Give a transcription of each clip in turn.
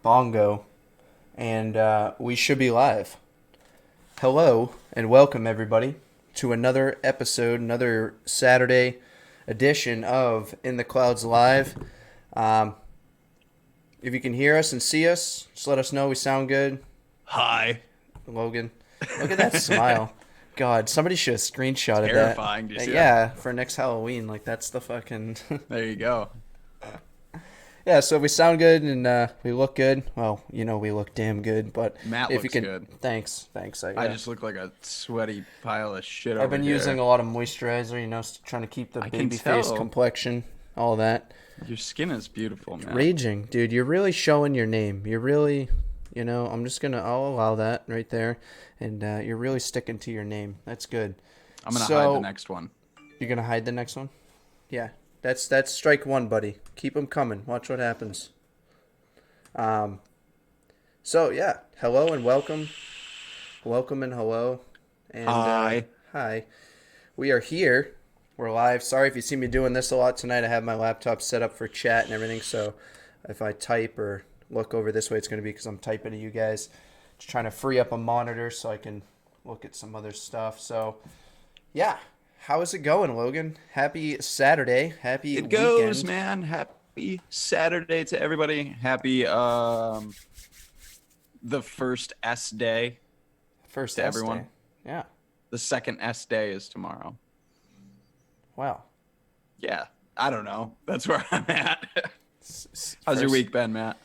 Bongo, and we should be live. Hello, and welcome everybody to another episode, another Saturday edition of In the Clouds Live. If you can hear us and see us, just let us know we sound good. Hi. Logan, look at that smile. God, somebody should have screenshotted Terrifying. that. Do you see Yeah, for next Halloween. Like, that's the fucking... There you go. Yeah, so if we sound good and we look good, well, you know we look damn good, but Matt if looks you can, good. Thanks. I just look like a sweaty pile of shit I've over been here. using a lot of moisturizer, you know, trying to keep the I can baby face tell. complexion, all that. Your skin is beautiful, man. Raging, dude, you're really showing your name. You're really, I'll allow that right there, and you're really sticking to your name. That's good. I'm going to hide the next one. You're gonna hide the next one? Yeah, that's strike one, buddy. Keep them coming. Watch what happens. So yeah, hello and welcome and hello, and Hi. hi. We are here. We're live. Sorry if you see me doing this a lot tonight. I have my laptop set up for chat and everything, so if I type or look over this way, it's going to be because I'm typing to you guys. Just trying to free up a monitor so I can look at some other stuff. So yeah, how is it going, Logan? Happy Saturday. Happy It weekend. goes, man. Happy Saturday to everybody. Happy the first S day First to S everyone. Day. Yeah. The second S day is tomorrow. Wow. Yeah. I don't know. That's where I'm at. How's your week been, Matt?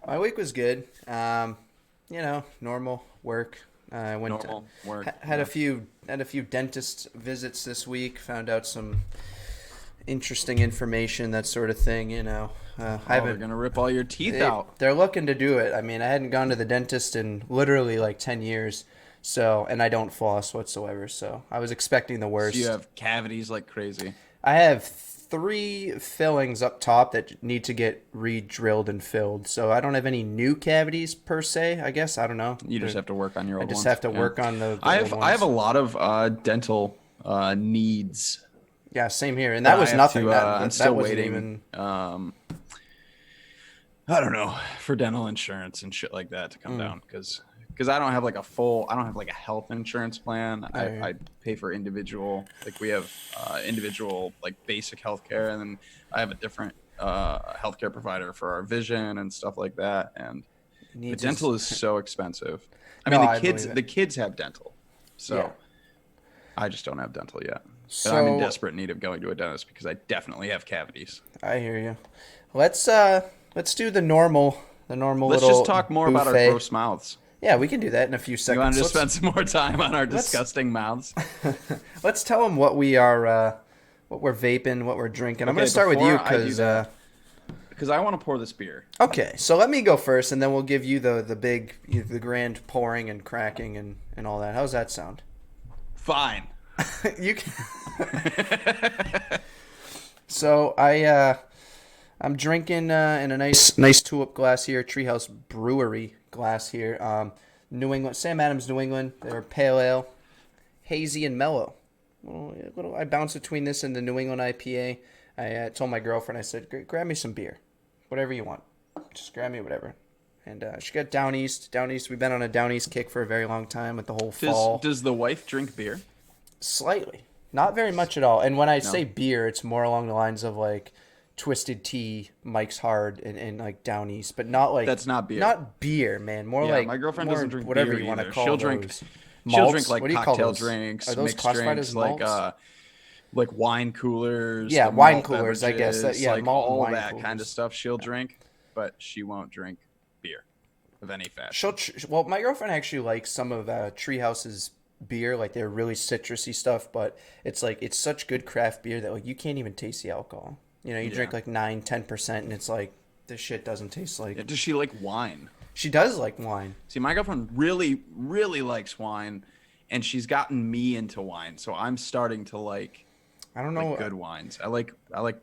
My week was good. Normal work. I went Normal work. had a few dentist visits this week. Found out some interesting information, that sort of thing. They're gonna rip all your teeth out. They're looking to do it. I mean, I hadn't gone to the dentist in literally like 10 years. So, and I don't floss whatsoever. So I was expecting the worst. So you have cavities like crazy. I have 3 fillings up top that need to get re-drilled and filled. So I don't have any new cavities per se, I guess. I don't know. You just have to work on your old ones. I just have to work on the I old have ones. a lot of dental needs. Yeah, same here. And that was nothing. I'm still wasn't waiting. Even... I don't know, for dental insurance and shit like that to come down because I don't have like a health insurance plan. I pay for individual, like we have individual like basic healthcare, and then I have a different healthcare provider for our vision and stuff like that. And the dental is so expensive. I mean, the kids have dental, so yeah. I just don't have dental yet. So I'm in desperate need of going to a dentist because I definitely have cavities. I hear you. Let's do the normal. Let's just talk more about our gross mouths. Yeah, we can do that in a few seconds. You want to just spend some more time on our disgusting mouths? Let's tell them what we are, what we're vaping, what we're drinking. Okay, I'm going to start with you because I want to pour this beer. Okay, so let me go first, and then we'll give you the grand pouring and cracking and all that. How's that sound? Fine. You can. So I'm drinking in a nice tulip glass here, Treehouse Brewery glass here. New England, Sam Adams, New England. They're pale ale, hazy and mellow. I bounce between this and the New England IPA. I told my girlfriend, I said, grab me some beer, whatever you want. Just grab me whatever. And she got Down East. We've been on a Down East kick for a very long time with the whole fall. Does the wife drink beer? Slightly. Not very much at all. And when I say beer, it's more along the lines of like Twisted Tea, Mike's Hard, and like Down East, but not like... That's not beer. Not beer, man. More like... my girlfriend doesn't drink whatever beer you want to either. call She'll those. drink like cocktail drinks, Are those mixed classified drinks, as malts? like wine coolers. Yeah, wine coolers, I guess. Like malt and all wine that coolers. kind of stuff she'll drink, but she won't drink beer of any fashion. Well, my girlfriend actually likes some of Treehouse's beer, like they're really citrusy stuff, but it's such good craft beer that like you can't even taste the alcohol. You drink like 9-10% and it's like This shit doesn't taste like. Yeah, does she like wine? She does like wine. See, my girlfriend really, really likes wine, and she's gotten me into wine. So I'm starting to like I don't know. good wines. I like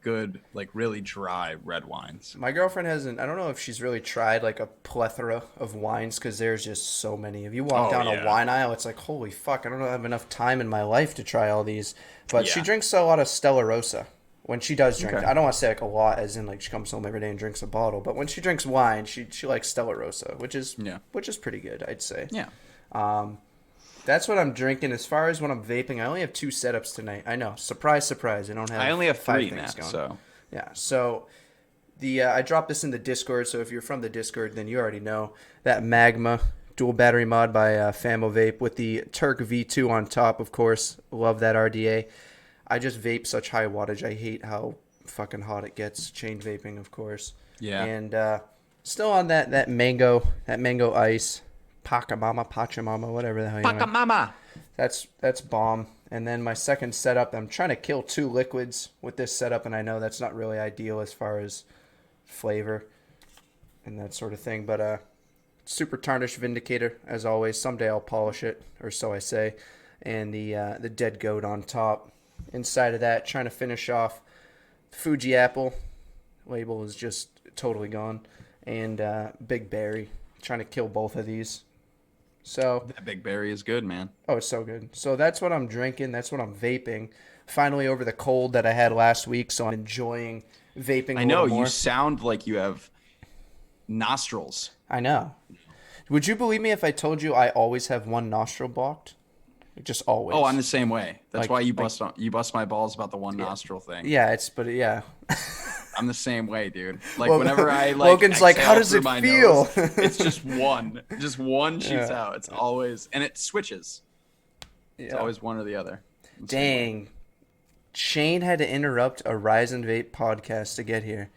good, like really dry red wines. My girlfriend hasn't. I don't know if she's really tried like a plethora of wines because there's just so many. If you walk Oh, down yeah. a wine aisle, it's like holy fuck. I don't have enough time in my life to try all these. But she Yeah. drinks a lot of Stella Rosa when she does drink. Okay. I don't want to say like a lot, as in like she comes home every day and drinks a bottle. But when she drinks wine, she likes Stella Rosa, which is pretty good, I'd say. Yeah. That's what I'm drinking. As far as when I'm vaping, I only have 2 setups tonight. I know, surprise, surprise. I don't have. I only have 5 3 things now. going. So Yeah, so I dropped this in the Discord, so if you're from the Discord, then you already know that Magma dual battery mod by Famo Vape with the Turk V2 on top, of course. Love that RDA. I just vape such high wattage. I hate how fucking hot it gets. Chain vaping, of course. Yeah. And still on that mango ice, Pachamama, whatever the hell you want. Mama. That's bomb. And then my second setup, I'm trying to kill 2 liquids with this setup, and I know that's not really ideal as far as flavor and that sort of thing. But super tarnished Vindicator, as always. Someday I'll polish it, or so I say. And the dead goat on top. Inside of that, trying to finish off Fuji Apple. Label is just totally gone. And Big Berry. Trying to kill both of these. So That big berry is good, man. oh, it's so good. So that's what I'm drinking. That's what I'm vaping. Finally over the cold that I had last week, so I'm enjoying vaping. I a know little more. you sound like you have nostrils. I know. Would you believe me if I told you I always have one nostril blocked? Just always. Oh, I'm the same way. That's Like- why you bust my balls about the one nostril thing. Yeah, yeah. I'm the same way, dude. Like Well, whenever I like Logan's like, exhale "How does through it my feel?" nose, it's just one shoots Yeah. out. It's always, and it switches. It's Yeah. always one or the other. Dang. Shane had to interrupt a Rise and Vape podcast to get here.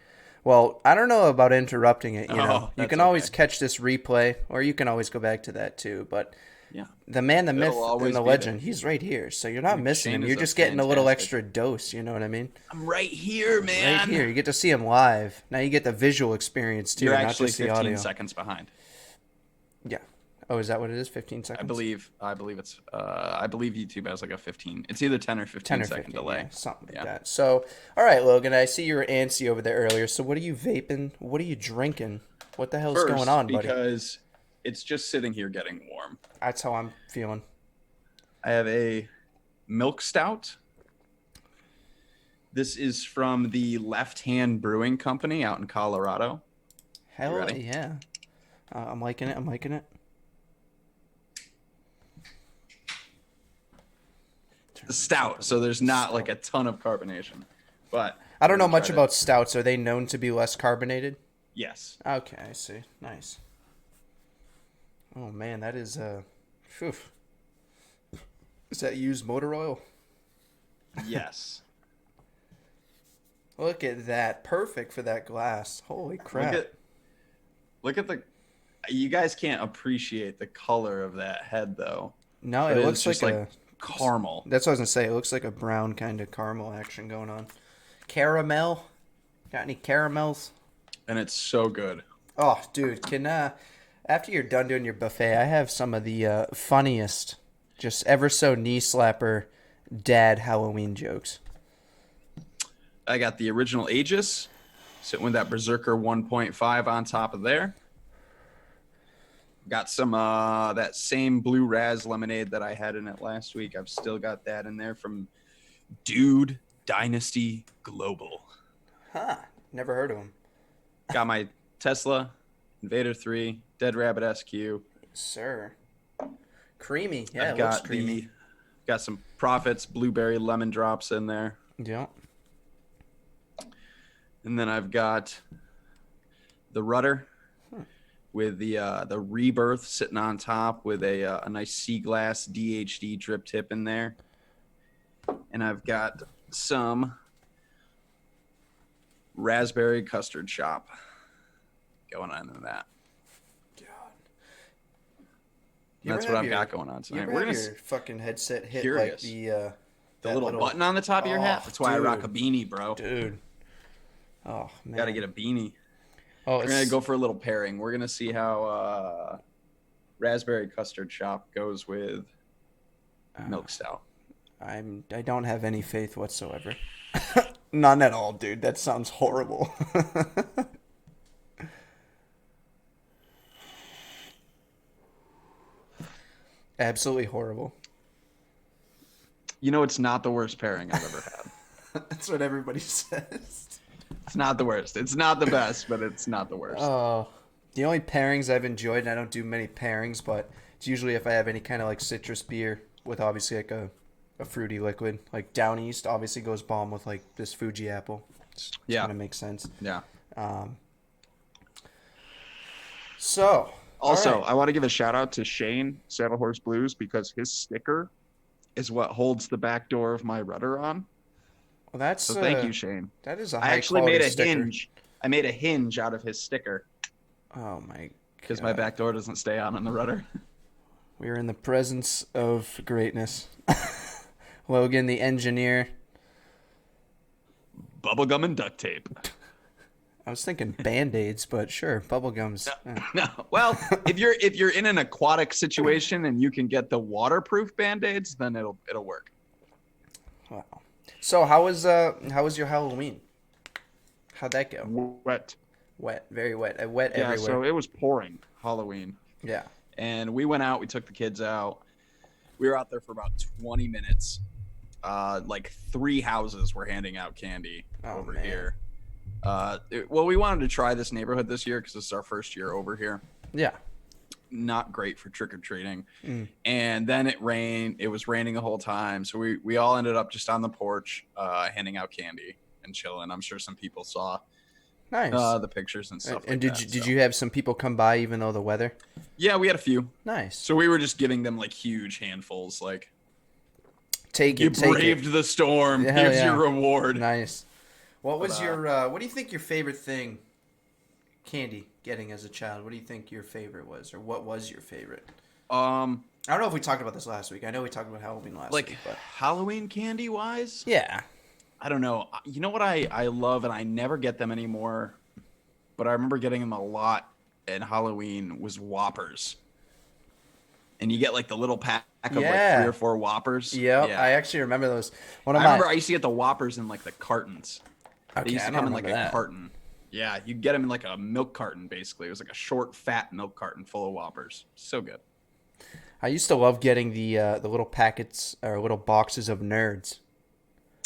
Well, I don't know about interrupting it, you know. Oh, You that's can always okay. catch this replay, or you can always go back to that too. But Yeah. the man, the myth, It'll always and the be legend, he's right here. So you're not missing Shane him. is You're a just getting a little fantastic- extra dose, you know what I mean? I'm right here, man. Right here. You get to see him live. Now you get the visual experience too, You're not actually just the 15 audio. seconds behind. Yeah. Oh, is that what it is? 15 seconds? I believe it's I believe YouTube has like a 15. It's either 10 or 15 10 or second 15, delay. yeah, something like Yeah. that. So, all right, Logan, I see you were antsy over there earlier. So what are you vaping? What are you drinking? What the hell's First, going on, buddy? because it's just sitting here getting warm. That's how I'm feeling. I have a milk stout. This is from the Left Hand Brewing Company out in Colorado. Hell ready? yeah. I'm liking it. I'm liking it. The stout, so there's not like a ton of carbonation. But I don't know we're gonna much try about stouts. Are they known to be less carbonated? Yes. Okay, I see. Nice. Oh man, that is phew. Is that used motor oil? Yes. Look at that. Perfect for that glass. Holy crap. Look at the. You guys can't appreciate the color of that head though. No, But it it's looks just like like caramel. That's what I was gonna say. It looks like a brown kind of caramel action going on. Caramel? Got any caramels? And it's so good. Oh, dude, can after you're done doing your buffet, I have some of the funniest, just ever so knee slapper dad Halloween jokes. I got the original Aegis, sitting with that Berserker 1.5 on top of there. Got some that same blue Raz lemonade that I had in it last week. I've still got that in there from Dude Dynasty Global. Huh? Never heard of him. Got my Tesla Invader 3 Dead Rabbit SQ. Sir. Creamy. Yeah, I've it looks got creamy. got some Profits Blueberry Lemon Drops in there. Yeah. And then I've got the Rudder with the Rebirth sitting on top with a nice sea glass DHD drip tip in there. And I've got some raspberry custard shop going on in that. That's what I've got going on You tonight. ever We're have gonna your fucking headset hit Curious. like the that little button on the top of your hat. Oh, That's why I rock a dude. beanie, bro. Dude. Oh man. Got to get a beanie. Oh, We're gonna go for a little pairing. We're gonna see how raspberry custard shop goes with milk stout. I don't have any faith whatsoever. None at all, dude. That sounds horrible. Absolutely horrible. You know, it's not the worst pairing I've ever had. That's what everybody says. It's not the worst. It's not the best, but it's not the worst. Oh, the only pairings I've enjoyed, and I don't do many pairings, but it's usually if I have any kind of like citrus beer with obviously like a fruity liquid. Like Down East obviously goes bomb with like this Fuji apple. It's kind of makes sense. Yeah. So Also, right. I want to give a shout out to Shane, Saddle Horse Blues, because his sticker is what holds the back door of my rudder on. Well, that's so thank you, Shane. That is a I high actually quality made a sticker. hinge. I made a hinge out of his sticker. Oh my! Because my back door doesn't stay on the rudder. We are in the presence of greatness. Logan, the engineer. Bubblegum and duct tape. I was thinking Band-Aids, but sure, bubblegums. No. Well, if you're in an aquatic situation and you can get the waterproof Band-Aids, then it'll work. Wow. So how was your Halloween? How'd that go? Wet. Wet, very wet. Wet Yeah, everywhere. so it was pouring Halloween. Yeah. And we went out. We took the kids out. We were out there for about 20 minutes. Like 3 houses were handing out candy over here. Well, we wanted to try this neighborhood this year because this is our first year over here. Yeah. Not great for trick-or-treating. And then it rained. It was raining the whole time. So we all ended up just on the porch handing out candy and chilling. I'm sure some people saw the pictures and stuff. And did you have some people come by even though the weather? Yeah, we had a few. Nice. So we were just giving them like huge handfuls. Like, you braved the storm. Here's your reward. Nice. What was what do you think your favorite thing candy getting as a child? What do you think your favorite was, or what was your favorite? I don't know if we talked about this last week. I know we talked about Halloween last week. But Halloween candy wise? Yeah. I don't know. You know what I love, and I never get them anymore, but I remember getting them a lot at Halloween, was Whoppers. And you get like the little pack of like 3 or 4 Whoppers. Yep. Yeah, I actually remember those. I remember I used to get the Whoppers in like the cartons. Okay, they used to come in like a carton. Yeah, you get them in like a milk carton, basically. It was like a short, fat milk carton full of Whoppers. So good. I used to love getting the little packets or little boxes of Nerds.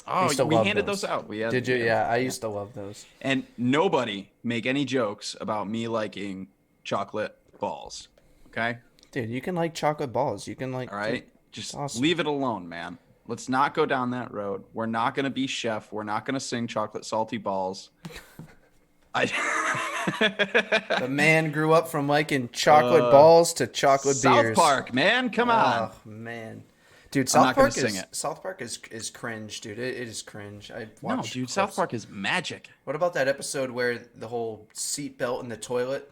Oh, we handed those out. Did you? Yeah, I used to love those. And nobody make any jokes about me liking chocolate balls. Okay? Dude, you can like chocolate balls. You can like... All right? Just leave it alone, man. Let's not go down that road. We're not going to be chef. We're not going to sing chocolate salty balls. The man grew up from liking chocolate balls to chocolate beers. South Park, man. Come on. Oh, man. Dude, South Park is cringe, dude. It is cringe. South Park is magic. What about that episode where the whole seat belt in the toilet?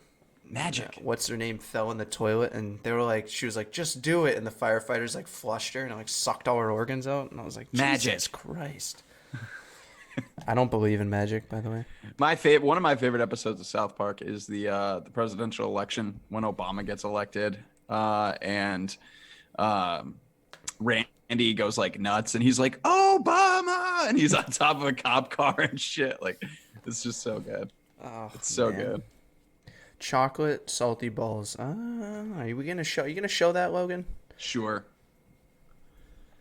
Magic. What's her name fell in the toilet, and they were like, she was like, just do it, and the firefighters like flushed her and like sucked all her organs out, and I was like, magic. Jesus Christ. I don't believe in magic, by the way. One of my favorite episodes of South Park is the presidential election when Obama gets elected, and Randy goes like nuts, and he's like, Obama, and he's on top of a cop car and shit. Like, it's just so good. Oh, it's so good. Chocolate salty balls. Are you gonna show that, Logan? Sure.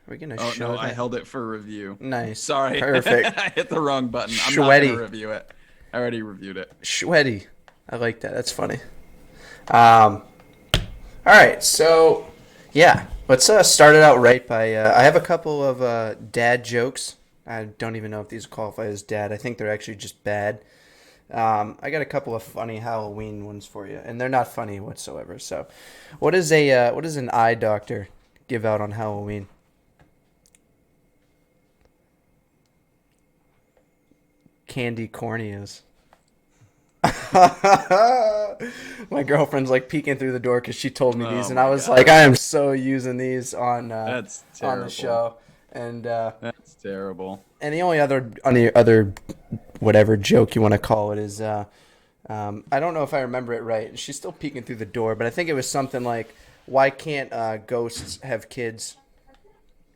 Are we gonna show? No, that? I held it for review. Nice. Sorry. Perfect. I hit the wrong button. I'm not gonna review it. I already reviewed it. Sweaty. I like that. That's funny. All right. So, yeah. Let's start it out right by. I have a couple of dad jokes. I don't even know if these qualify as dad. I think they're actually just bad. I got a couple of funny Halloween ones for you, and they're not funny whatsoever. So, what does an eye doctor give out on Halloween? Candy corneas. My girlfriend's like peeking through the door because she told me these, and I was like, I am so using these on the show. And that's terrible. And the only other whatever joke you want to call it is I don't know if I remember it right. She's still peeking through the door, but I think it was something like, "Why can't ghosts have kids?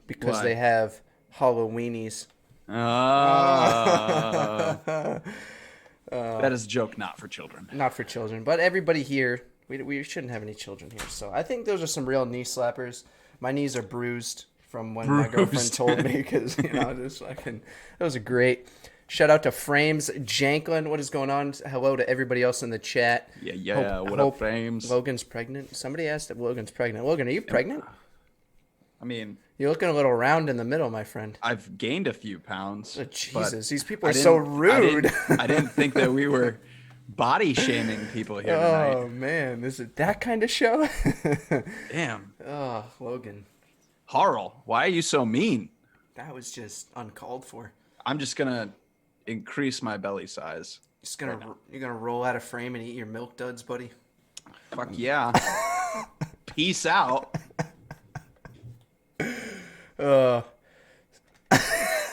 Because Why? they have Halloweenies." Oh. That is a joke not for children. Not for children, but everybody here. We shouldn't have any children here, so I think those are some real knee slappers. My knees are bruised from when my girlfriend Bruised. told me because just fucking. That was a great. Shout out to Frames Janklin. What is going on? Hello to everybody else in the chat. Yeah. What up, Frames? Logan's pregnant. Somebody asked if Logan's pregnant. Logan, are you pregnant? I mean, You're looking a little round in the middle, my friend. I've gained a few pounds. Oh, but Jesus, these people are I so didn't- rude. I didn't think that we were body shaming people here tonight. Oh man, is it that kind of show? Damn. Oh, Logan, Harl, why are you so mean? that was just uncalled for. I'm just gonna increase my belly size. You're gonna roll out of frame and eat your milk duds, buddy. Fuck yeah. Peace out.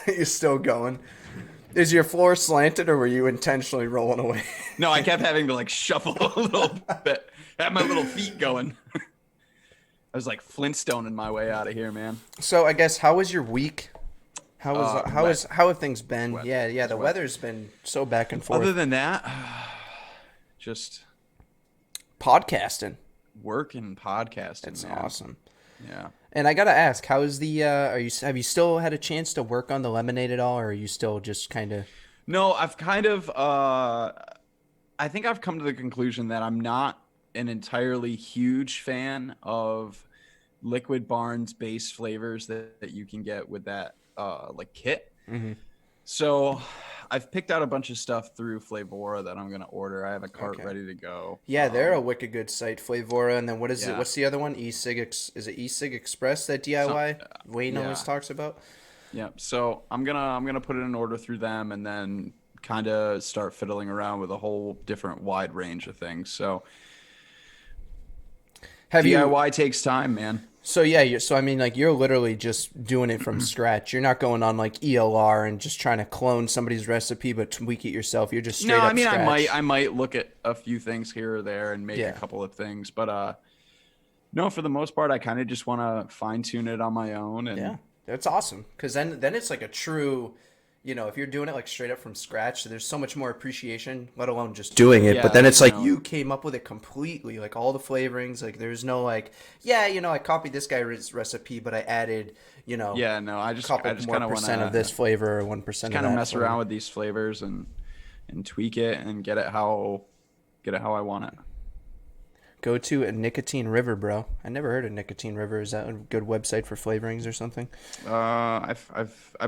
You're still going. Is your floor slanted or were you intentionally rolling away? No, I kept having to like shuffle a little bit. Have my little feet going. I was like Flintstoning my way out of here, man. So I guess how was your week? How have things been? Wet. Yeah. The Wet. weather's been so back and forth. Other than that, just Podcasting. work and podcasting. That's man. awesome. Yeah. And I gotta ask, how is the? Have you still had a chance to work on the lemonade at all, or are you still just kind of? No, I've kind of. I think I've come to the conclusion that I'm not an entirely huge fan of Liquid Barn's base flavors that you can get with that like kit. Mm-hmm. So I've picked out a bunch of stuff through Flavora that I'm gonna order. I have a cart Okay. ready to go. Yeah, they're a wicked good site, Flavora. And then what is it? Yeah. What's the other one? Is it eSig Express that DIY Wayne always yeah. talks about? Yeah. So I'm gonna put in an order through them and then kind of start fiddling around with a whole different wide range of things. So Have you? DIY takes time, man. So yeah, you're literally just doing it from scratch. You're not going on like ELR and just trying to clone somebody's recipe but tweak it yourself. You're just straight No, up I mean scratch. I might look at a few things here or there and make Yeah. a couple of things, but no, for the most part I kind of just want to fine tune it on my own and Yeah, that's awesome. Because then it's like a true, if you're doing it like straight up from scratch, so there's so much more appreciation, let alone just doing it. Yeah, but then it's like you know. you came up with it completely, like all the flavorings. Like there's no like, I copied this guy's recipe, but I added, yeah, no, I a just couple more more percent of this flavor or 1% of kind of that mess flavor. around with these flavors and tweak it and get it how I want it. Go to a Nicotine River, bro. I never heard of Nicotine River. Is that a good website for flavorings or something? I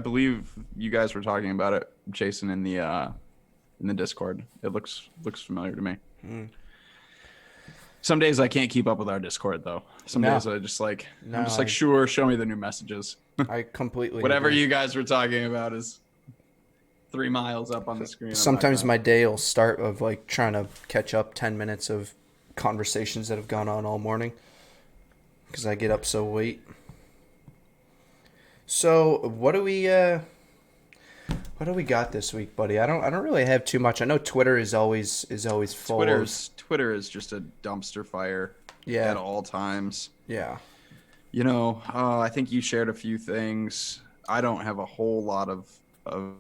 believe you guys were talking about it, Jason, in the Discord. It looks familiar to me. Some days I can't keep up with our Discord though. Some days I'm just like sure, show me the new messages. I completely Whatever agree. you guys were talking about is 3 miles up on the screen. I'm Sometimes like, my day will start of like trying to catch up 10 minutes of conversations that have gone on all morning because I get up so late. So what do we got this week, buddy? I don't really have too much. I know Twitter is always full. Twitter is just a dumpster fire Yeah. at all times. Yeah. I think you shared a few things. I don't have a whole lot of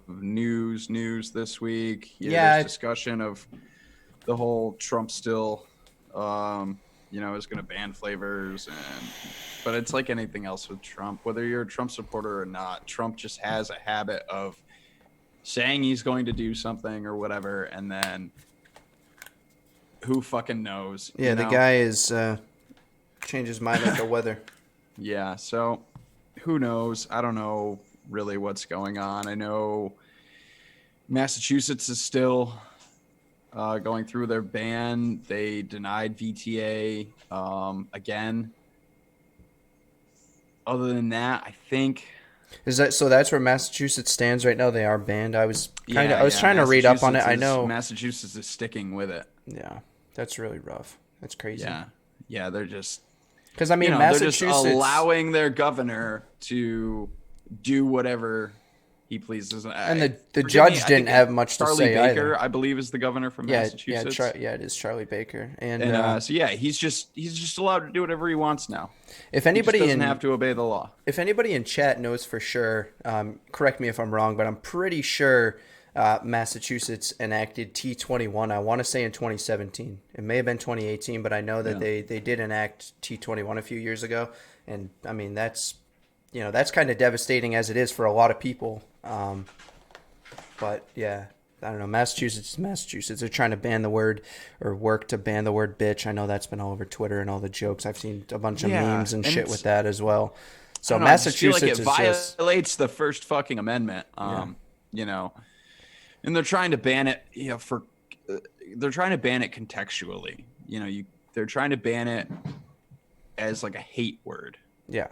news this week. There's discussion of the whole Trump still is going to ban flavors but it's like anything else with Trump, whether you're a Trump supporter or not. Trump just has a habit of saying he's going to do something or whatever, and then who fucking knows? Yeah, the guy is changes mind like the weather. Yeah, so who knows? I don't know really what's going on. I know Massachusetts is still going through their ban. They denied VTA again. Other than that, I think Is that so? That's where Massachusetts stands right now. They are banned. I was trying to read up on it. I know Massachusetts is sticking with it. Yeah, that's really rough. That's crazy. Yeah, they're just because I mean they're Massachusetts just allowing their governor to do whatever he pleases. And the Forgive me, judge I didn't think have much to Charlie say Baker, either. I believe, is the governor from Massachusetts. Yeah, it is Charlie Baker. And And so yeah, he's just allowed to do whatever he wants now. if He just anybody doesn't in have to obey the law. if anybody in chat knows for sure, correct me if I'm wrong, but I'm pretty sure Massachusetts enacted T21. I want to say in 2017. It may have been 2018, but I know that Yeah. they did enact T21 a few years ago. And I mean, that's kind of devastating as it is for a lot of people. But yeah, I don't know. Massachusetts. They're trying to ban the word or work to ban the word bitch. I know that's been all over Twitter and all the jokes. I've seen a bunch of Yeah, memes and and shit with that as well. I So don't know, I just feel like Massachusetts it is just violates the First fucking Amendment. Yeah. You know, and they're trying to ban it. They're trying to ban it contextually. They're trying to ban it as like a hate word, yeah.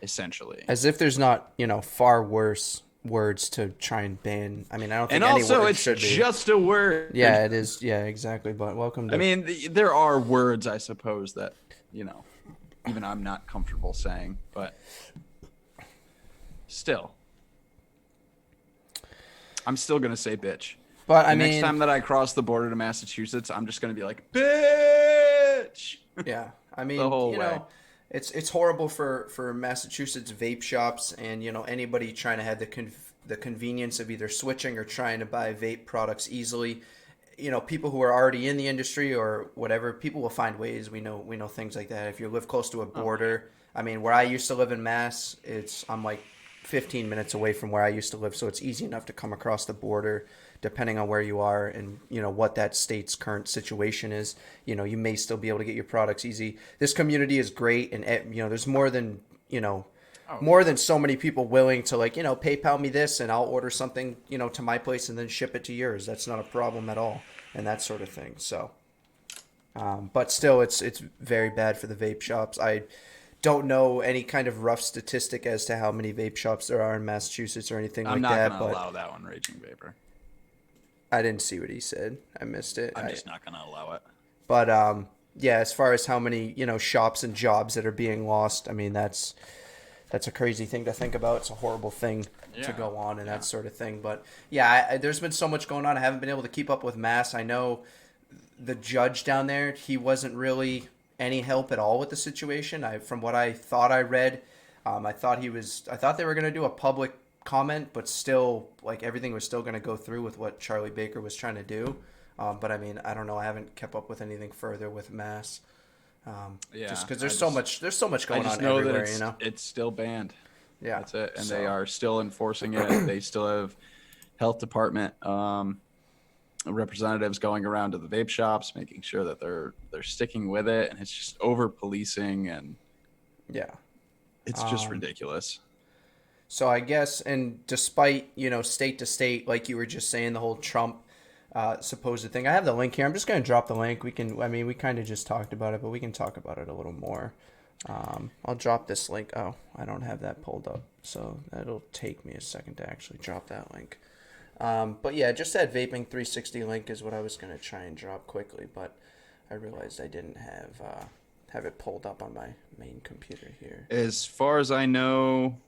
essentially. As if there's not, far worse words to try and ban. I mean, I don't think And any also, word it's should be. just a word. Yeah, it is. Yeah, exactly. But welcome to. I mean, there are words, I suppose, that even I'm not comfortable saying, but still, I'm still gonna say bitch. But I Next mean, time that I cross the border to Massachusetts, I'm just gonna be like, bitch. yeah. I mean, The whole way. it's horrible for Massachusetts vape shops and anybody trying to have the convenience of either switching or trying to buy vape products easily. People who are already in the industry or whatever, people will find ways. We know things like that. If you live close to a border, I mean, where I used to live in Mass, I'm like 15 minutes away from where I used to live, so it's easy enough to come across the border, depending on where you are and what that state's current situation is. You may still be able to get your products easy. This community is great, and there's more than more than so many people willing to PayPal me this and I'll order something to my place and then ship it to yours. That's not a problem at all, and that sort of thing. So, but still, it's very bad for the vape shops. I don't know any kind of rough statistic as to how many vape shops there are in Massachusetts or anything I'm like not that. gonna But allow that one, Raging Vapor. I didn't see what he said. I missed it. I'm just not gonna allow it. But yeah, as far as how many shops and jobs that are being lost, I mean that's a crazy thing to think about. It's a horrible thing to go on and that sort of thing. But yeah, there's been so much going on. I haven't been able to keep up with Mass. I know the judge down there, he wasn't really any help at all with the situation. From what I thought I read, I thought they were going to do a public comment, but still, everything was still going to go through with what Charlie Baker was trying to do. But I mean, I don't know. I haven't kept up with anything further with Mass. Just because there's so much going on everywhere. It's still banned. Yeah, that's it, and they are still enforcing it. They still have health department representatives going around to the vape shops, making sure that they're sticking with it, and it's just over policing, and yeah, it's just ridiculous. So I guess, and despite state to state, like you were just saying, the whole Trump supposed thing. I have the link here. I'm just going to drop the link. We kind of just talked about it, but we can talk about it a little more. I'll drop this link. Oh, I don't have that pulled up, so that'll take me a second to actually drop that link. But yeah, just that Vaping 360 link is what I was going to try and drop quickly, but I realized I didn't have it pulled up on my main computer here. As far as I know,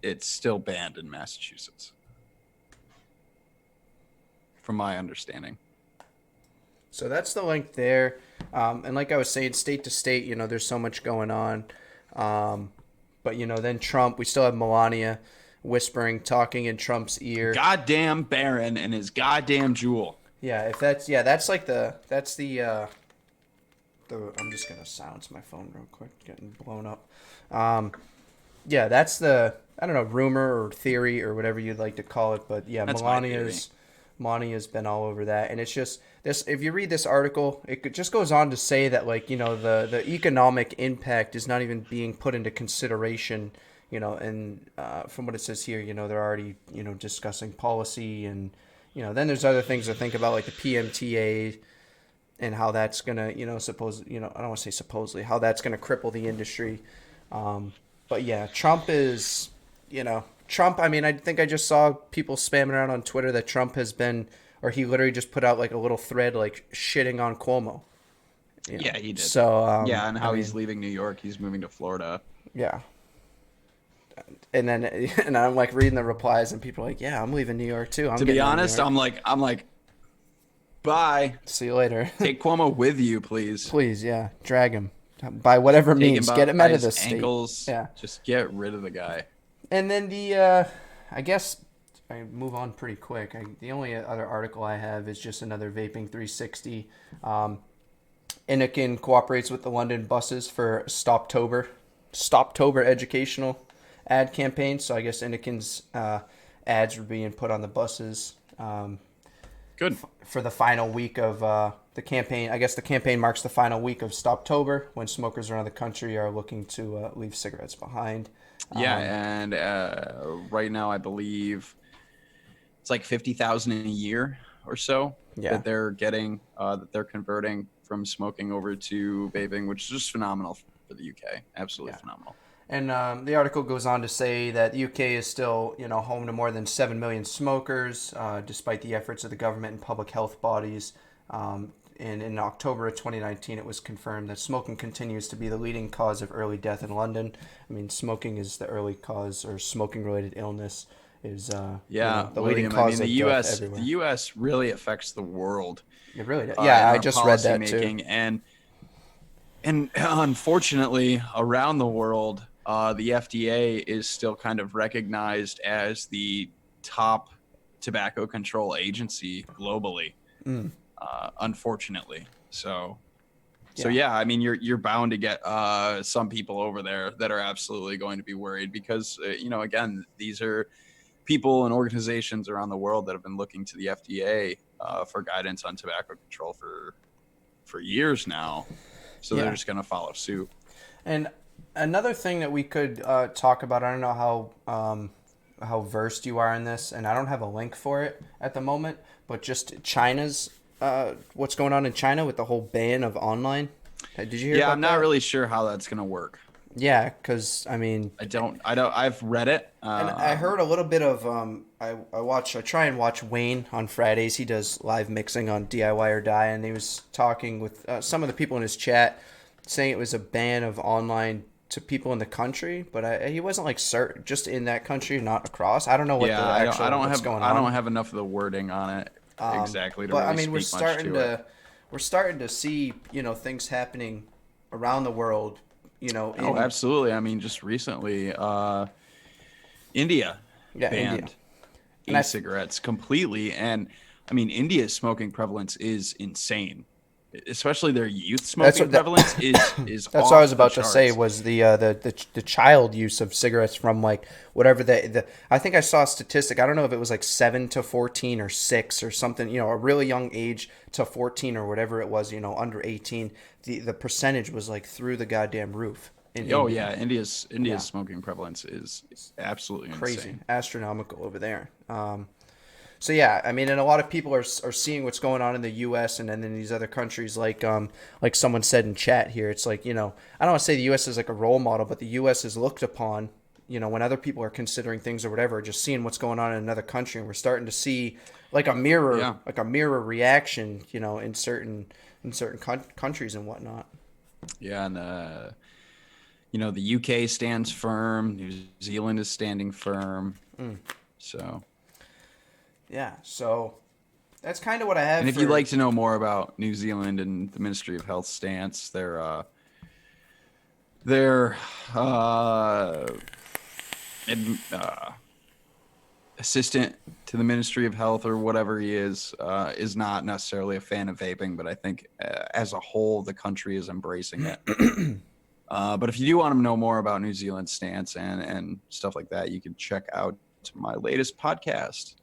it's still banned in Massachusetts, from my understanding. So that's the link there. And like I was saying, state to state, there's so much going on. But, then Trump, we still have Melania talking in Trump's ear. Goddamn Barron and his goddamn Jewel. Yeah, that's the I'm just going to silence my phone real quick, getting blown up. Yeah, that's the, I don't know, rumor or theory or whatever you'd like to call it. But yeah, that's Melania's been all over that. And it's just this, if you read this article, it just goes on to say that the economic impact is not even being put into consideration, and from what it says here, they're already, discussing policy and, then there's other things to think about, like the PMTA and how that's going to, I don't want to say supposedly, how that's going to cripple the industry. But yeah, Trump is, I mean, I think I just saw people spamming around on Twitter that Trump has been, or he literally just put out a little thread shitting on Cuomo. Yeah, he did. So and how he's leaving New York, he's moving to Florida. Yeah. and then and I'm like reading the replies, and people are like, "Yeah, I'm leaving New York too. I'm To getting be out of New honest, York. I'm like, bye. See you later." Take Cuomo with you, please. Please, yeah, drag him by whatever Take him means. Get by him out of his the state. ankles. Yeah, Just get rid of the guy. and then I guess I move on pretty quick. The only other article I have is just another Vaping 360. Innikin cooperates with the London buses for Stoptober educational ad campaign. So I guess Innikin's ads were being put on the buses Good. for the final week of the campaign. I guess the campaign marks the final week of Stoptober, when smokers around the country are looking to leave cigarettes behind. Yeah, and right now I believe it's like 50,000 a year or so Yeah. that they're getting, that they're converting from smoking over to vaping, which is just phenomenal for the UK. Absolutely phenomenal. And the article goes on to say that the UK is still, home to more than 7 million smokers, despite the efforts of the government and public health bodies. And in October of 2019, it was confirmed that smoking continues to be the leading cause of early death in London. I mean, smoking is the early cause, or smoking-related illness is the leading cause of death everywhere. The US really affects the world. It really does. Yeah, I just read that too. And unfortunately, around the world, the FDA is still kind of recognized as the top tobacco control agency globally. Unfortunately. So yeah, I mean, you're bound to get some people over there that are absolutely going to be worried because again, these are people and organizations around the world that have been looking to the FDA for guidance on tobacco control for years now. So they're just going to follow suit. And another thing that we could talk about, I don't know how versed you are in this, and I don't have a link for it at the moment, but just China's what's going on in China with the whole ban of online. Did you hear about that? Yeah, I'm not really sure how that's going to work. Yeah, because I mean, I've read it. And I heard a little bit of I try and watch Wayne on Fridays. He does live mixing on DIY or Die, and he was talking with some of the people in his chat, saying it was a ban of online to people in the country, but he wasn't like certain, just in that country, not across. I don't know what what's going on. I don't have enough of the wording on it exactly to but really I mean, speak much to it. We're starting to see things happening around the world. Oh, absolutely. I mean, just recently, India banned e-cigarettes completely, and I mean, India's smoking prevalence is insane. Especially their youth smoking prevalence is that's what I was about to say, was the child use of cigarettes from like whatever I think I saw a statistic. I don't know if it was like 7 to 14 or 6 or something, a really young age to 14 or whatever it was, under 18. The percentage was like through the goddamn roof. Yeah, India's smoking prevalence is absolutely crazy, insane. Astronomical over there. So yeah, I mean, and a lot of people are seeing what's going on in the U.S. and then in these other countries, like someone said in chat here. It's like, I don't want to say the U.S. is like a role model, but the U.S. is looked upon, when other people are considering things or whatever, just seeing what's going on in another country, and we're starting to see like a mirror reaction, in certain countries and whatnot. Yeah, and the UK stands firm. New Zealand is standing firm. So. Yeah, so that's kind of what I have. And if you'd like to know more about New Zealand and the Ministry of Health stance, their assistant to the Ministry of Health or whatever he is not necessarily a fan of vaping, but I think as a whole, the country is embracing it. But if you do want to know more about New Zealand's stance and stuff like that, you can check out my latest podcast,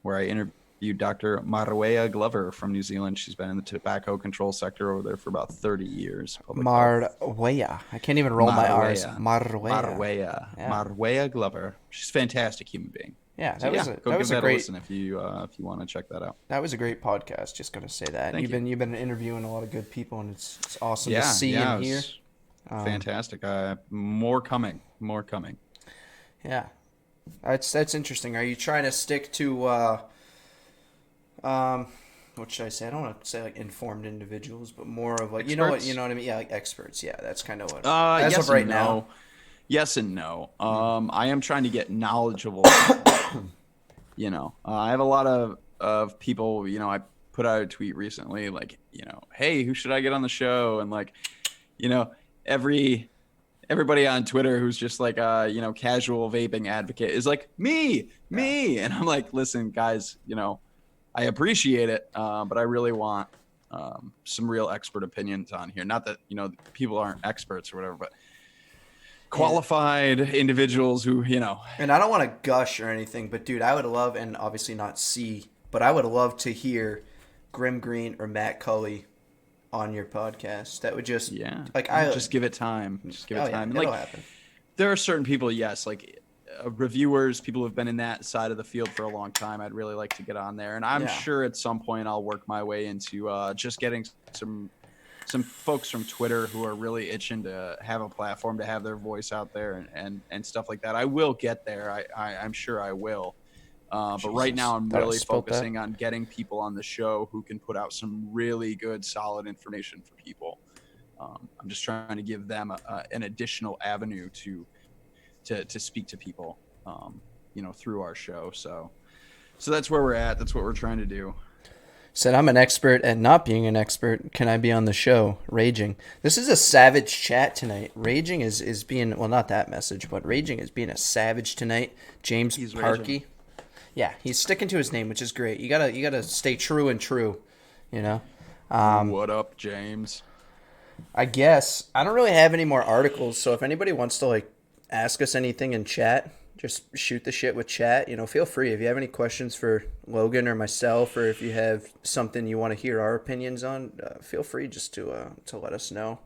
where I interviewed Dr. Marwea Glover from New Zealand. She's been in the tobacco control sector over there for about 30 years. Marwea. I can't even roll my R's. Marwea. Yeah. Marwea Glover. She's a fantastic human being. Yeah, that was a great listen if you want to check that out. That was a great podcast. Just gonna say that. You've been interviewing a lot of good people, and it's awesome to see and hear. Fantastic. More coming. Yeah. That's interesting. Are you trying to stick to what should I say? I don't want to say like informed individuals, but more of like experts? You know what I mean? Yeah, like experts. Yeah, that's kind of what. As of right now. Yes and no. I am trying to get knowledgeable. I have a lot of people. I put out a tweet recently, like, hey, who should I get on the show? And like, you know, everybody on Twitter who's just like casual vaping advocate is like me, and I'm like, listen, guys, I appreciate it, but I really want some real expert opinions on here. Not that people aren't experts or whatever, but qualified individuals who And I don't want to gush or anything, but dude, I would love, and obviously not see, but I would love to hear Grim Green or Matt Cully on your podcast. That would just just give it time. Just give it time. And it'll like, happen. there are certain people, yes, like reviewers, people who've been in that side of the field for a long time. I'd really like to get on there, and I'm sure at some point I'll work my way into just getting some folks from Twitter who are really itching to have a platform, to have their voice out there and stuff like that. I will get there. I'm sure I will. But right now I'm really focusing on getting people on the show who can put out some really good, solid information for people. I'm just trying to give them an additional avenue to speak to people, through our show. So that's where we're at. That's what we're trying to do. Said, I'm an expert at not being an expert. Can I be on the show? Raging. This is a savage chat tonight. Raging is being, well, not that message, but Raging is being a savage tonight. James Parkey. Raging. Yeah, he's sticking to his name, which is great. You gotta stay true and true, What up, James? I guess I don't really have any more articles, so if anybody wants to ask us anything in chat, just shoot the shit with chat. Feel free. If you have any questions for Logan or myself, or if you have something you want to hear our opinions on, feel free just to let us know.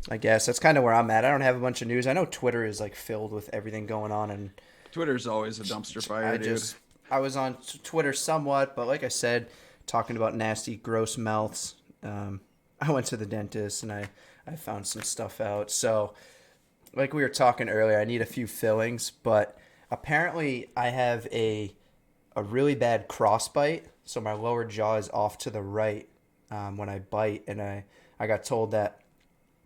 I guess that's kind of where I'm at. I don't have a bunch of news. I know Twitter is filled with everything going on, and Twitter's always a dumpster fire, dude. I was on Twitter somewhat, but like I said, talking about nasty, gross mouths. I went to the dentist and I found some stuff out. So, like we were talking earlier, I need a few fillings, but apparently I have a really bad crossbite. So my lower jaw is off to the right when I bite, and I got told that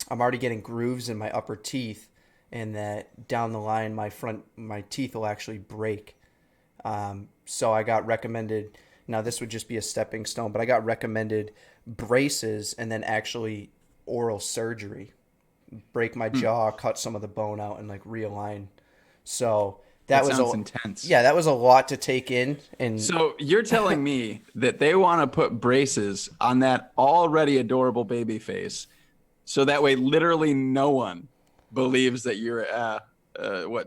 I'm already getting grooves in my upper teeth, and that down the line my teeth will actually break. So I got recommended. Now this would just be a stepping stone, but I got recommended braces and then actually oral surgery. Break my jaw, cut some of the bone out, and realign. So that was intense. Yeah, that was a lot to take in. And so you're telling me that they want to put braces on that already adorable baby face, so that way literally no one believes that you're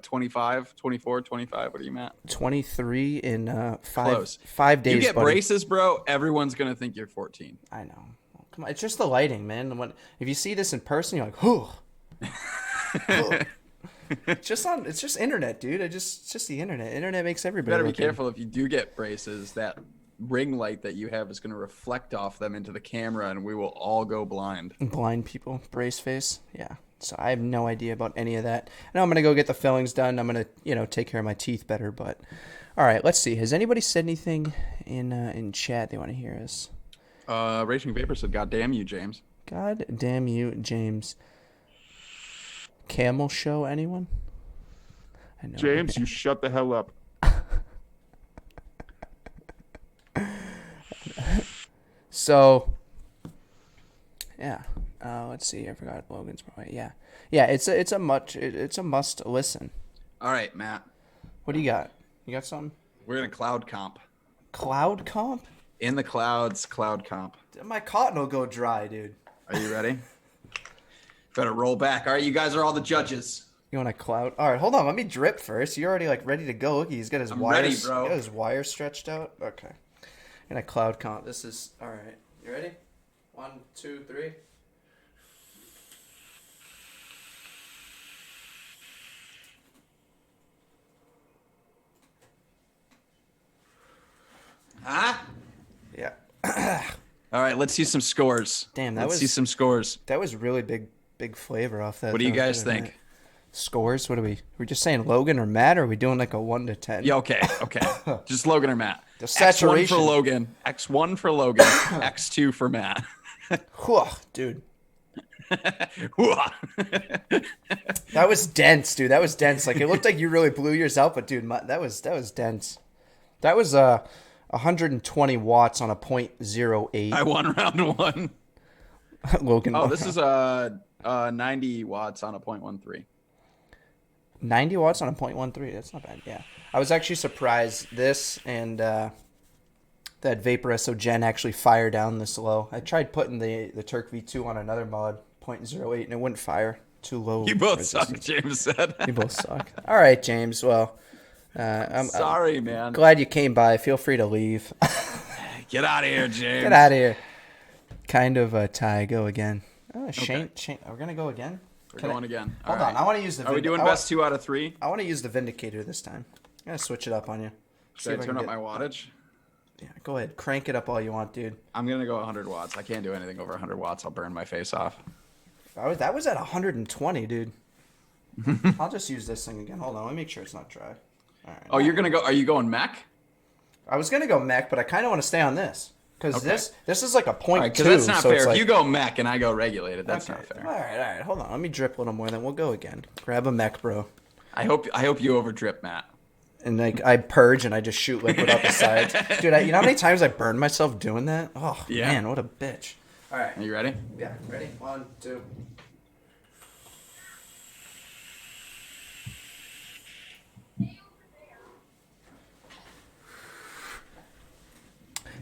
25, 24, 25? What are you, Matt? 23 in 5 days. You get buddy. Braces, bro, everyone's gonna think you're 14. I know. Come on, it's just the lighting, man. If you see this in person, you're like, whew. It's just internet, dude. It's just the internet. Internet makes everybody. You better be careful if you do get braces. That ring light that you have is going to reflect off them into the camera, and we will all go blind. Blind people, brace face, yeah. So I have no idea about any of that. Now I'm gonna go get the fillings done. I'm gonna, take care of my teeth better. But all right, let's see. Has anybody said anything in chat they want to hear us? Raging Vapor said, "God damn you, James." God damn you, James. Camel show, anyone? I know. James, you shut the hell up. So, yeah. Let's see. I forgot Logan's probably. Yeah. It's a must listen. All right, Matt. What do you got? You got something? We're gonna cloud comp. Cloud comp? In the clouds, cloud comp. My cotton will go dry, dude. Are you ready? Better roll back. All right, you guys are all the judges. You want a cloud? All right, hold on. Let me drip first. You're already ready to go. Look, he's got his wires. Ready, bro. He's got his wires stretched out. Okay. And a cloud comp. This is all right. You ready? 1, 2, 3. Huh? Yeah. All right, let's see some scores. Damn, let's see some scores. That was really big flavor off that. What do you guys think? Scores? What are we? We're just saying Logan or Matt, or are we doing a 1 to 10? Yeah, okay. Just Logan or Matt. The saturation. X1 for Logan. X1 for Logan. X2 for Matt. Whew, dude. That was dense, dude. That was dense. Like it looked like you really blew yours out, but dude, that was dense. That was 120 watts on a .08. I won round one. Logan. Oh, this is 90 watts on a .13. 90 watts on a .13. That's not bad. Yeah, I was actually surprised. This and that Vapor SO Gen actually fire down this low. I tried putting the Turk V2 on another mod .08 and it wouldn't fire. Too low. You both suck, James said. You both suck. All right, James. Well, I'm sorry, man. Glad you came by. Feel free to leave. Get out of here, James. Get out of here. Kind of a tie. Go again. Oh, Shane. We're gonna go again. We're going again. Hold on. I want to use the. Are we doing best 2 out of 3? I want to use the Vindicator this time. I'm gonna switch it up on you. Should I turn up my wattage? Yeah, go ahead. Crank it up all you want, dude. I'm gonna go 100 watts. I can't do anything over 100 watts. I'll burn my face off. That was at 120, dude. I'll just use this thing again. Hold on. Let me make sure it's not dry. All right. Oh, you're gonna go? Are you going mech? I was gonna go mech, but I kind of want to stay on this because this is like a point because two. that's not so fair. Like, if you go mech and I go regulated, that's okay. not fair. All right. Hold on. Let me drip a little more, then we'll go again. Grab a mech, bro. I hope you over drip, Matt. And like I purge and I just shoot liquid out the sides, dude. You know how many times I burned myself doing that? Oh yeah. Man, what a bitch! All right, are you ready? Yeah, ready. 1, 2.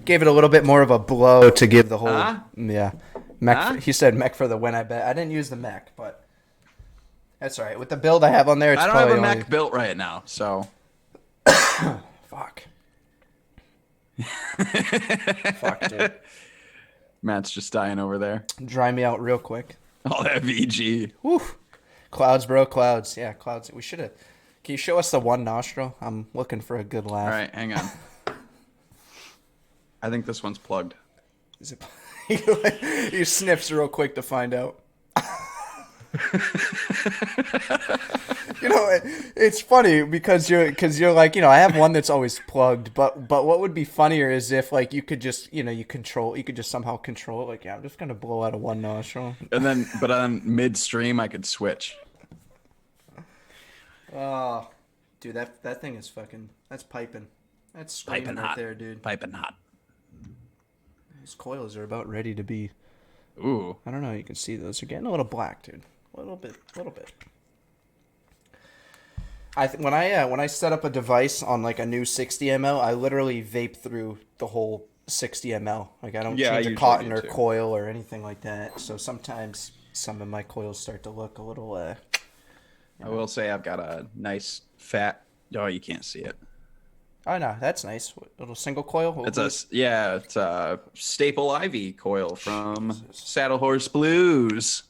Gave it a little bit more of a blow to give the whole yeah. Mech. He said mech for the win. I bet I didn't use the mech, but that's all right. With the build I have on there, it's I don't probably have a mech built right now, so. Fuck. Fuck, dude. Matt's just dying over there. Dry me out real quick. Oh, that VG. Woo. Clouds, bro. Clouds. Yeah, clouds. We should have. Can you show us the one nostril? I'm looking for a good laugh. All right, hang on. I think this one's plugged. Is it? He sniffs real quick to find out. You know, it's funny because you're like, you know, I have one that's always plugged, but what would be funnier is if like you could just, you know, you could just somehow control it. Like, yeah, I'm just gonna blow out of one nostril. And then, but on midstream, I could switch. Oh, dude, that thing is fucking. That's piping. That's screaming Piping right hot. there, dude. Piping hot. These coils are about ready to be. Ooh. I don't know. You can see those are getting a little black, dude. A little bit. When I set up a device on like a new 60 ml, I literally vape through the whole 60 ml. Like I don't change a cotton or coil or anything like that. So sometimes some of my coils start to look a little. I will say I've got a nice fat. Oh, you can't see it. Oh no, that's nice. Little single coil. It's a Staple Ivy coil from Saddle Horse Blues.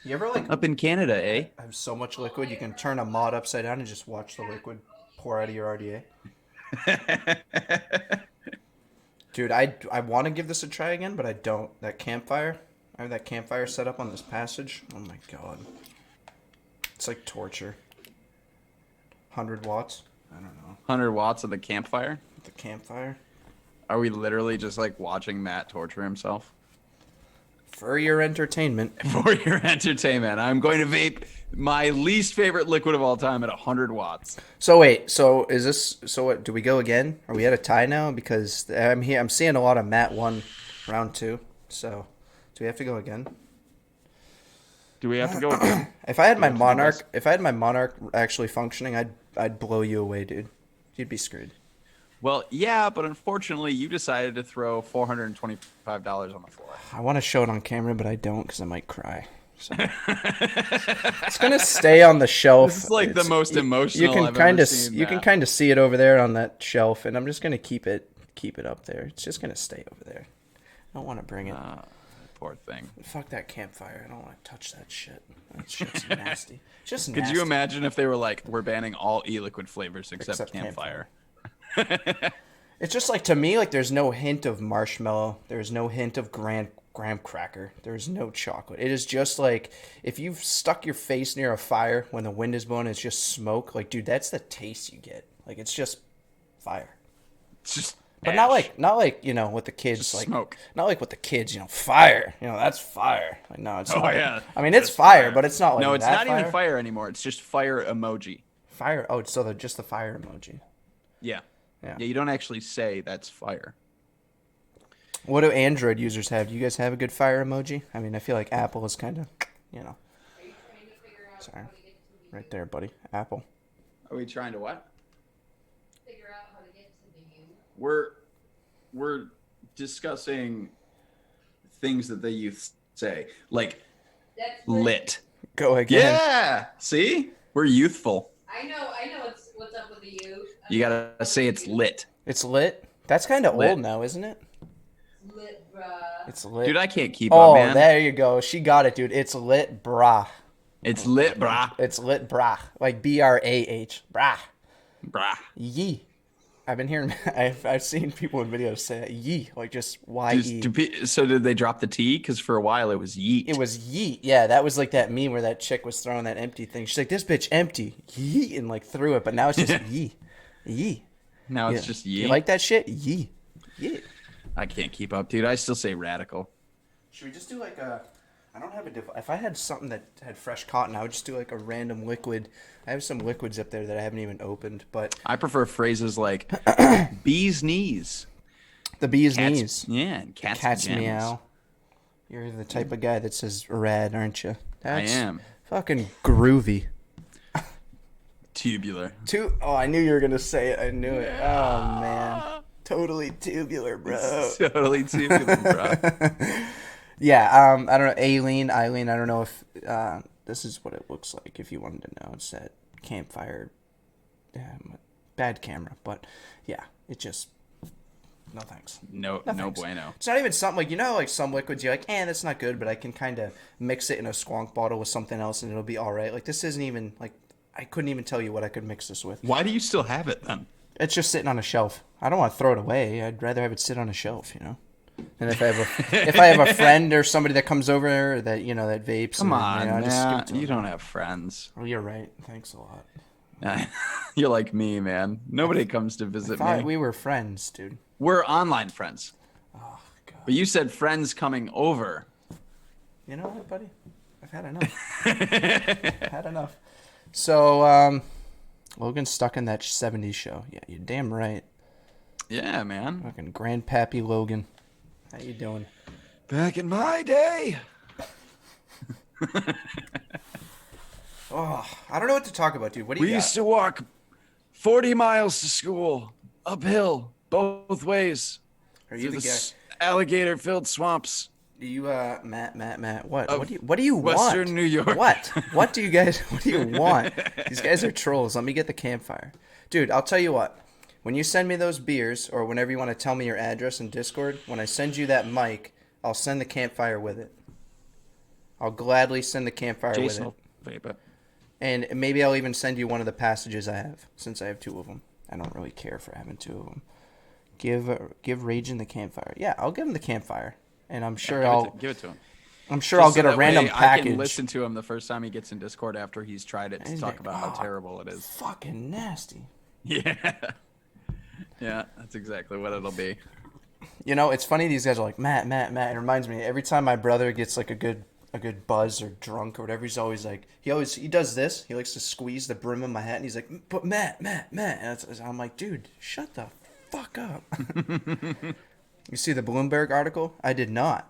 You ever like up in Canada, eh? I have so much liquid you can turn a mod upside down and just watch the liquid pour out of your RDA. Dude, I want to give this a try again, but I don't. That campfire, I have that campfire set up on this passage. Oh my god, it's like torture. 100 watts. I don't know. 100 watts of the campfire? The campfire? Are we literally just like watching Matt torture himself? For your entertainment. For your entertainment. I'm going to vape my least favorite liquid of all time at 100 watts. So wait, so is this, so what, do we go again? Are we at a tie now? Because I'm seeing a lot of Matt 1 round 2. So do we have to go again? Do we have to go again? If I had my Monarch actually functioning, I'd blow you away, dude. You'd be screwed. Well, yeah, but unfortunately, you decided to throw $425 on the floor. I want to show it on camera, but I don't because I might cry. So. It's gonna stay on the shelf. This is like the most emotional I've ever seen. You can kind of see it over there on that shelf, and I'm just gonna keep it up there. It's just gonna stay over there. I don't want to bring it. Poor thing. Fuck that campfire. I don't want to touch that shit. That shit's nasty. Just nasty. Could you imagine if they were like, we're banning all e-liquid flavors except campfire? It's just like, to me, like there's no hint of marshmallow. There's no hint of graham cracker. There's no chocolate. It is just like if you've stuck your face near a fire when the wind is blowing, it's just smoke. Like, dude, that's the taste you get. Like, it's just fire. It's just But Ash. not like with the kids, Just like smoke. not like with the kids, fire. That's fire. Like no, it's Oh not. yeah. I mean, it's Just fire, but it's not like no, it's that not fire. even fire anymore. It's just fire emoji. Fire. Oh, so just the fire emoji. Yeah. Yeah. Yeah, you don't actually say that's fire. What do Android users have? Do you guys have a good fire emoji? I mean, I feel like Apple is kind of, Sorry. Right there, buddy. Apple. Are we trying to what? Figure out how to get to the U. We're discussing things that they youth say, like That's lit. Go again. Yeah. See? We're youthful. I know what's up with the U. You gotta say it's lit. It's lit. That's kind of Lit. old now, isn't it? Lit, bruh. It's lit. Dude, I can't keep Oh, up, man. there you go. She got it, dude. It's lit, brah. It's lit, brah. It's lit, brah. Like BRAH, brah. Brah. Yee. I've been hearing. I've seen people in videos say that. Yee, like just YE. So did they drop the T? Because for a while it was yeet. It was yeet. Yeah, that was like that meme where that chick was throwing that empty thing. She's like, "This bitch empty." Yeet, and like threw it, but now it's just yee, yee. Now it's Yeah. just yeet. You like that shit? Yee. Yeah. I can't keep up, dude. I still say radical. Should we just do like a? I don't have a. If I had something that had fresh cotton, I would just do like a random liquid. I have some liquids up there that I haven't even opened, but I prefer phrases like bee's knees. the bee's Cat's, knees. Yeah, and cat's pajamas. Meow. You're the type of guy that says rad, aren't you? That's I am. fucking groovy. Tubular. Oh, I knew you were gonna say it. I knew it. Oh man, totally tubular, bro. Totally tubular, bro. Yeah. I don't know. Eileen. I don't know if this is what it looks like. If you wanted to know, it's that campfire. Bad camera, but yeah, it just. No thanks. No thanks. bueno. It's not even something like like some liquids you're like, that's not good, but I can kind of mix it in a squonk bottle with something else and it'll be all right. Like this isn't even like I couldn't even tell you what I could mix this with. Why do you still have it then? It's just sitting on a shelf. I don't want to throw it away. I'd rather have it sit on a shelf, And if I have a friend or somebody that comes over that that vapes, Come on, I just give it to you them. don't have friends. Well, you're right. Thanks a lot. You're like me, man. Nobody comes to visit Thought me. we were friends, dude. We're online friends. Oh God. But you said friends coming over. You know what, buddy? I've had enough. Had enough. So, Logan's stuck in that 70s show. Yeah, you're damn right. Yeah, man. Fucking Grandpappy Logan. How you doing? Back in my day. Oh, I don't know what to talk about, dude. What do you We got? used to walk 40 miles to school, uphill, both ways. Are you through the guy? Alligator-filled swamps. Do you, Matt, what? What do you want? Western New York. What? What do you want? These guys are trolls. Let me get the campfire. Dude, I'll tell you what. When you send me those beers, or whenever you want to tell me your address in Discord, when I send you that mic, I'll send the campfire with it. I'll gladly send the campfire Jason with will vape it. And maybe I'll even send you one of the passages I have, since I have two of them. I don't really care for having two of them. Give Raging the campfire. Yeah, I'll give him the campfire, and I'm sure give it to him. I'm sure I'll get a random I package. can listen to him the first time he gets in Discord after he's tried it to He's talk like, about how terrible it is. Fucking nasty. Yeah. Yeah, that's exactly what it'll be. It's funny. These guys are like Matt. It reminds me every time my brother gets like a good buzz or drunk or whatever. He's always like he does this. He likes to squeeze the brim of my hat, and he's like, "But Matt." And I'm like, dude, shut the fuck up. You see the Bloomberg article? I did not.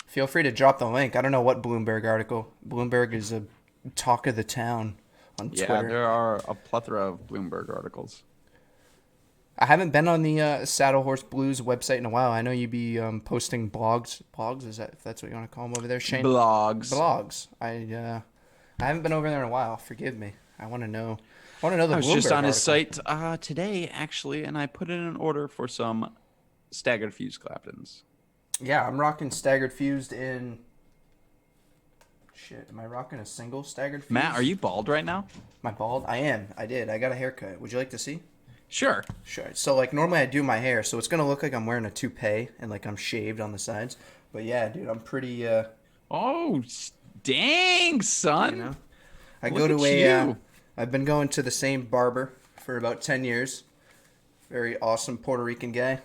Feel free to drop the link. I don't know what Bloomberg article. Bloomberg is a talk of the town on Twitter. Yeah, there are a plethora of Bloomberg articles. I haven't been on the Saddle Horse Blues website in a while. I know you'd be posting blogs. Blogs, if that's what you want to call them over there, Shane? Blogs. I haven't been over there in a while. Forgive me. I want to know. The I was Bloomberg just on his article. site today, actually, and I put in an order for some staggered fuse Claptons. Yeah, I'm rocking staggered fused in. Shit, am I rocking a single staggered fused? Matt, are you bald right now? My bald? I am. I did. I got a haircut. Would you like to see? Sure. Sure. So like normally I do my hair, so it's gonna look like I'm wearing a toupee and like I'm shaved on the sides. But yeah, dude, I'm pretty. Oh, dang, son. I Look go to at a. you. I've been going to the same barber for about 10 years. Very awesome Puerto Rican guy.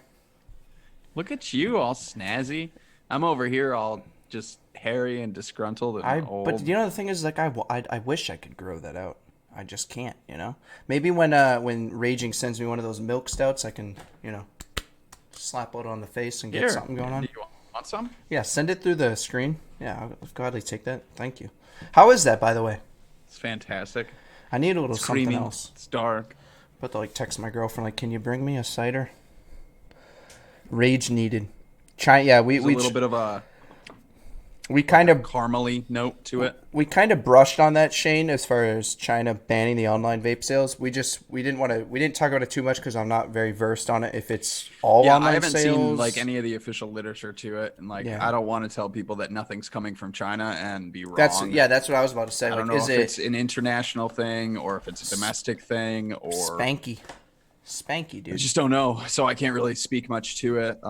Look at you, all snazzy. I'm over here all just hairy and disgruntled and old. But you know the thing is, like, I wish I could grow that out. I just can't, you know. Maybe when Raging sends me one of those milk stouts, I can, you know, slap it on the face and get Here, something going on. Do you want some? Yeah, send it through the screen. Yeah, I'll gladly take that. Thank you. How is that, by the way? It's fantastic. I need a little It's something creamy. else. It's dark. But to like text my girlfriend, like, can you bring me a cider? Rage needed. Yeah, There's a little bit of a we kind of caramely note to it. we kind of brushed on that, Shane, as far as China banning the online vape sales. We didn't talk about it too much because I'm not very versed on it. If it's all Yeah, online I haven't sales, seen like any of the official literature to it, and like Yeah. I don't want to tell people that nothing's coming from China and be wrong. that's what I was about to say. I Like, don't know is if it it's an international thing or if it's a domestic thing or spanky, I dude? just don't know, so I can't really speak much to it.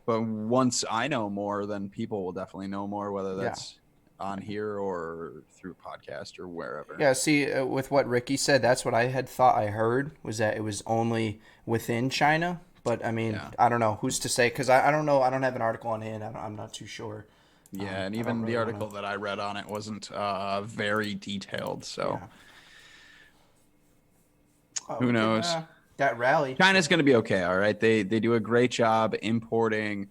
But once I know more, then people will definitely know more, whether that's on here or through podcast or wherever. Yeah, see, with what Ricky said, that's what I had thought I heard, was that it was only within China. But, I mean, Yeah. I don't know. Who's to say? Because I don't know. I don't have an article on hand. I'm not too sure. Yeah, and I don't even really the article that I read on it wasn't very detailed. So Yeah. Oh, Who we can, knows? that rally. China's going to be okay. All right, they do a great job importing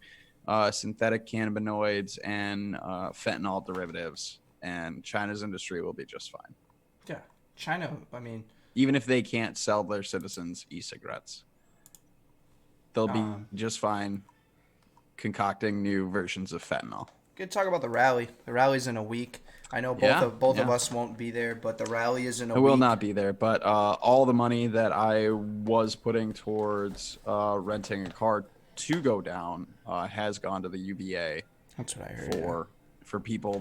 synthetic cannabinoids and fentanyl derivatives, and China's industry will be just fine, Yeah. China, I mean, even if they can't sell their citizens e-cigarettes. They'll be just fine concocting new versions of fentanyl. good talk about the rally. The rally's in a week. I know both of us won't be there, but the rally is in a I week. will not be there, but all the money that I was putting towards renting a car to go down has gone to the UVA That's what I heard. for people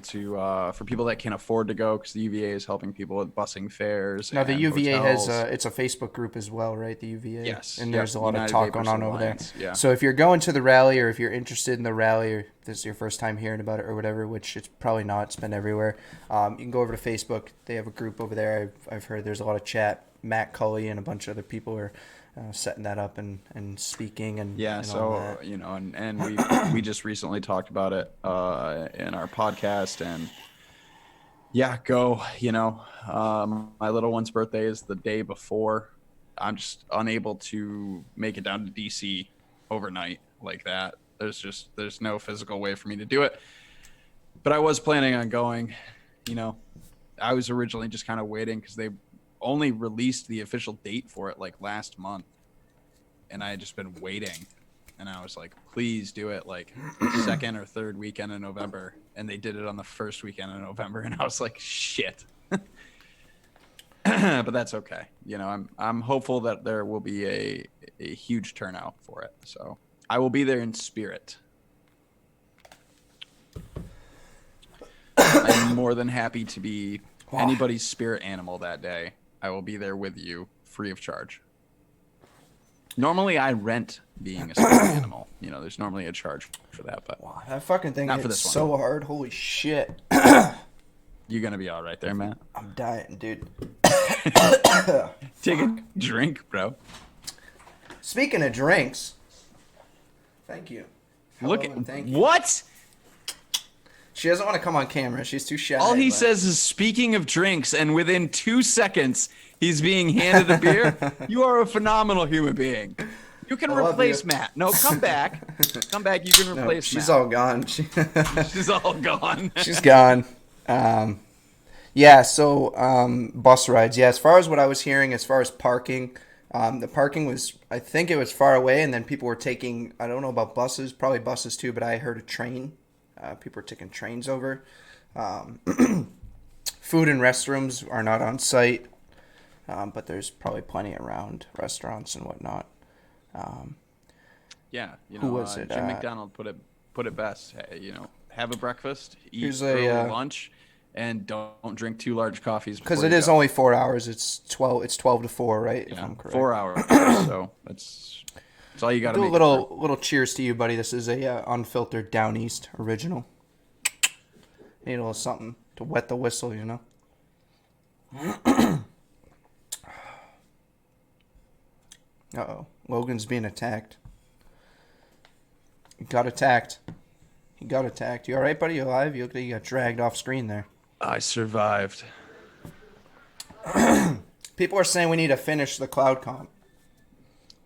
that can afford to go, because the UVA is helping people with busing fares. Now the and UVA hotels. has it's a Facebook group as well, right? The UVA. Yes. And Yep. there's a lot United of talk Vapors going on over there. Alliance, yeah. So if you're going to the rally, or if you're interested in the rally, or this is your first time hearing about it or whatever, which it's probably not, it's been everywhere. You can go over to Facebook. They have a group over there. I've heard there's a lot of chat. Matt Cully and a bunch of other people are setting that up and speaking and Yeah, and all so that. you know, and we just recently talked about it in our podcast, and yeah, go. You know, my little one's birthday is the day before. I'm just unable to make it down to DC overnight like that. There's no physical way for me to do it. But I was planning on going. You know, I was originally just kind of waiting because they only released the official date for it like last month, and I had just been waiting. And I was like, please do it like second or third weekend in November. And they did it on the first weekend in November. And I was like, shit. But that's okay. You know, I'm hopeful that there will be a huge turnout for it. So I will be there in spirit. I'm more than happy to be anybody's spirit animal that day. I will be there with you free of charge. Normally, I rent being a spirit animal. You know, there's normally a charge for that, but Wow, that fucking thing Not for hits this one. so hard. Holy shit. you're gonna be all right there, Matt. I'm dying, dude. Take a drink, bro. Speaking of drinks, thank you. Look Hello and at thank you. what? She doesn't want to come on camera. She's too shy. All he but- says is speaking of drinks, and within 2 seconds, he's being handed a beer. You are a phenomenal human being. You can love replace you. Matt. No, come back. Come back. You can No, replace she's Matt. all gone. She's all gone. She's gone. Yeah, so bus rides. Yeah, as far as what I was hearing, as far as parking, the parking was, I think it was far away, and then people were taking, I don't know about buses, probably buses too, but I heard a train. People were taking trains over. Food and restrooms are not on site, but there's probably plenty around restaurants and whatnot. Yeah, you Who know, was it? Jim McDonald put it best. Hey, you know, have a breakfast, eat Here's early a, lunch, and don't drink 2 large coffees. Because before it you is go. only 4 hours. It's 12 to 4, right? If Yeah, I'm correct. 4 hours. So that's all you got to Do a make. little cheers to you, buddy. This is a unfiltered Down East original. Need a little something to wet the whistle, you know. Uh-oh. Logan's being attacked. He got attacked. You all right, buddy? You alive? You look like you got dragged off screen there. I survived. People are saying we need to finish the cloud comp.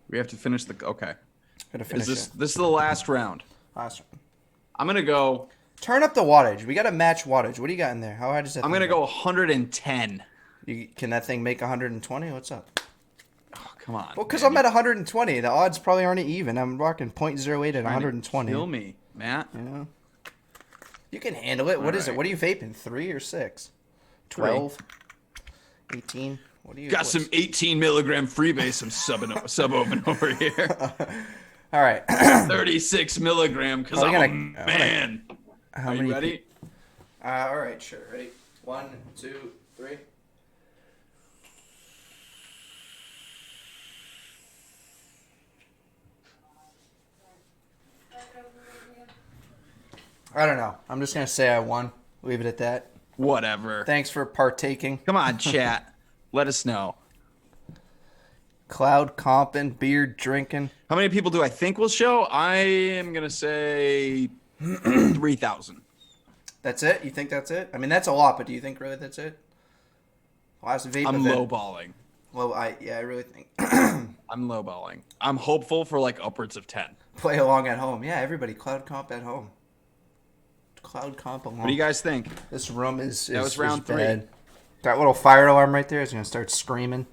We have to finish the. Okay. Gotta finish This is the last round. Last one. I'm gonna go. Turn up the wattage. We gotta match wattage. What do you got in there? How high does that? I'm gonna go 110. Can that thing make 120? What's up? Oh, come on. Well, because man. I'm at 120. The odds probably aren't even. I'm rocking 0.08 at 120. Kill me, Matt. Yeah. You can handle it. What is it? What are you vaping? 3 or 6? 12? 18? What do you got? Some 18 milligram freebase. I'm sub open over here. All right. 36 milligram because I'm a man. How Are many you ready? All right, sure. Ready? 1, 2, 3. I don't know. I'm just gonna say I won. Leave it at that. Whatever. Thanks for partaking. Come on, chat. Let us know. Cloud comping, beer drinking. How many people do I think will show? I am gonna say 3,000. That's it? You think that's it? I mean, that's a lot, but do you think really that's it? Last vape I'm event. lowballing. Well, I really think. I'm lowballing. I'm hopeful for like upwards of 10. Play along at home. Yeah, everybody cloud comp at home. Cloud comp along. What do you guys think? This room is That was round 3. bad. That little fire alarm right there is gonna start screaming.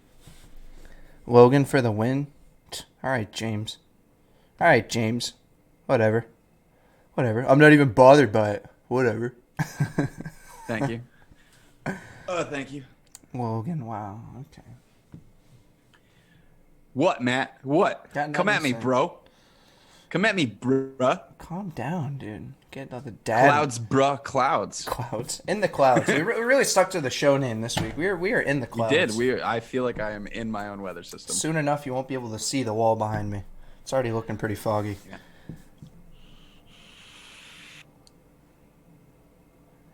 Logan for the win. All right, James. Whatever. I'm not even bothered by it. Whatever. Thank you. Thank you. Logan, wow. Okay. What, Matt? What? Got Come at nothing me, to say. bro. Come at me, bruh. Calm down, dude. Get all the dad. Clouds, bruh, clouds. Clouds. In the clouds. We really stuck to the show name this week. We are in the You clouds. did. I feel like I am in my own weather system. Soon enough, you won't be able to see the wall behind me. It's already looking pretty foggy. Yeah.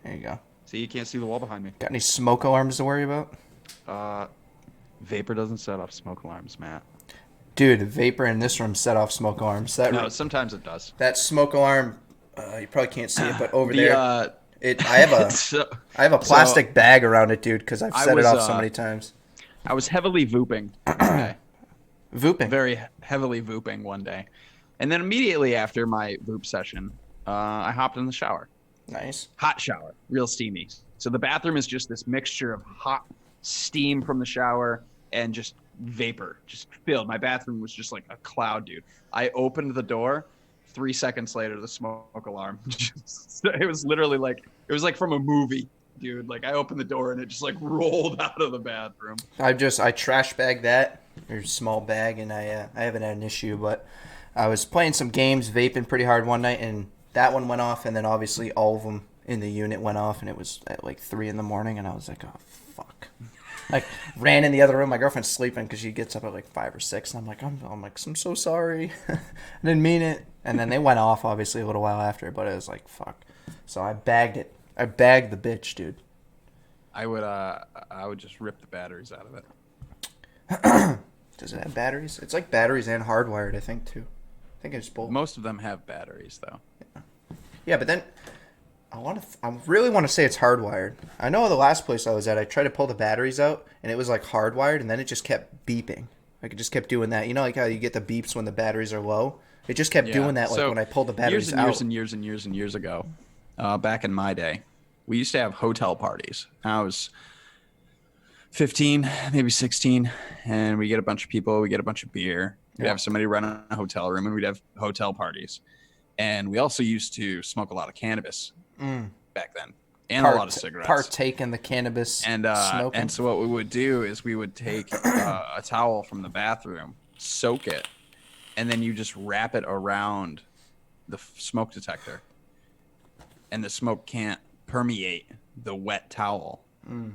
There you go. See, you can't see the wall behind me. Got any smoke alarms to worry about? Vapor doesn't set off smoke alarms, Matt. Dude, vapor in this room set off smoke alarms. No, sometimes it does. That smoke alarm, you probably can't see it, but over The, there, I have a plastic bag around it, dude, because I've set it off so many times. I was heavily vooping one day. Vooping. Very heavily vooping one day. And then immediately after my voop session, I hopped in the shower. Nice. Hot shower, real steamy. So the bathroom is just this mixture of hot steam from the shower and just vapor, just filled. My bathroom was just like a cloud, dude. I opened the door. 3 seconds later, the smoke alarm. It was literally like, it was like from a movie, dude. Like I opened the door and it just like rolled out of the bathroom. I trash bagged that, or small bag, and I haven't had an issue, but I was playing some games, vaping pretty hard one night, and that one went off, and then obviously all of them in the unit went off, and it was at like 3 a.m, and I was like, oh fuck. Like ran in the other room. My girlfriend's sleeping because she gets up at like 5 or 6, and I'm so sorry. I didn't mean it. And then they went off obviously a little while after, but it was like fuck. So I bagged it. I bagged the bitch, dude. I would just rip the batteries out of it. Does it have batteries? It's like batteries and hardwired, I think too. I think it's both. Most of them have batteries though. Yeah, but then I really want to say it's hardwired. I know the last place I was at, I tried to pull the batteries out, and it was like hardwired, and then it just kept beeping. Like it just kept doing that. You know, like how you get the beeps when the batteries are low. It just kept doing that, like So, when I pulled the batteries out. Years and years ago, back in my day, we used to have hotel parties. I was 15, maybe 16, and we get a bunch of people, we get a bunch of beer. We'd have somebody run a hotel room, and we'd have hotel parties. And we also used to smoke a lot of cannabis back then, and a lot of cigarettes. Partake in the cannabis smoking. And so what we would do is we would take a towel from the bathroom, soak it, and then you just wrap it around the smoke detector. And the smoke can't permeate the wet towel,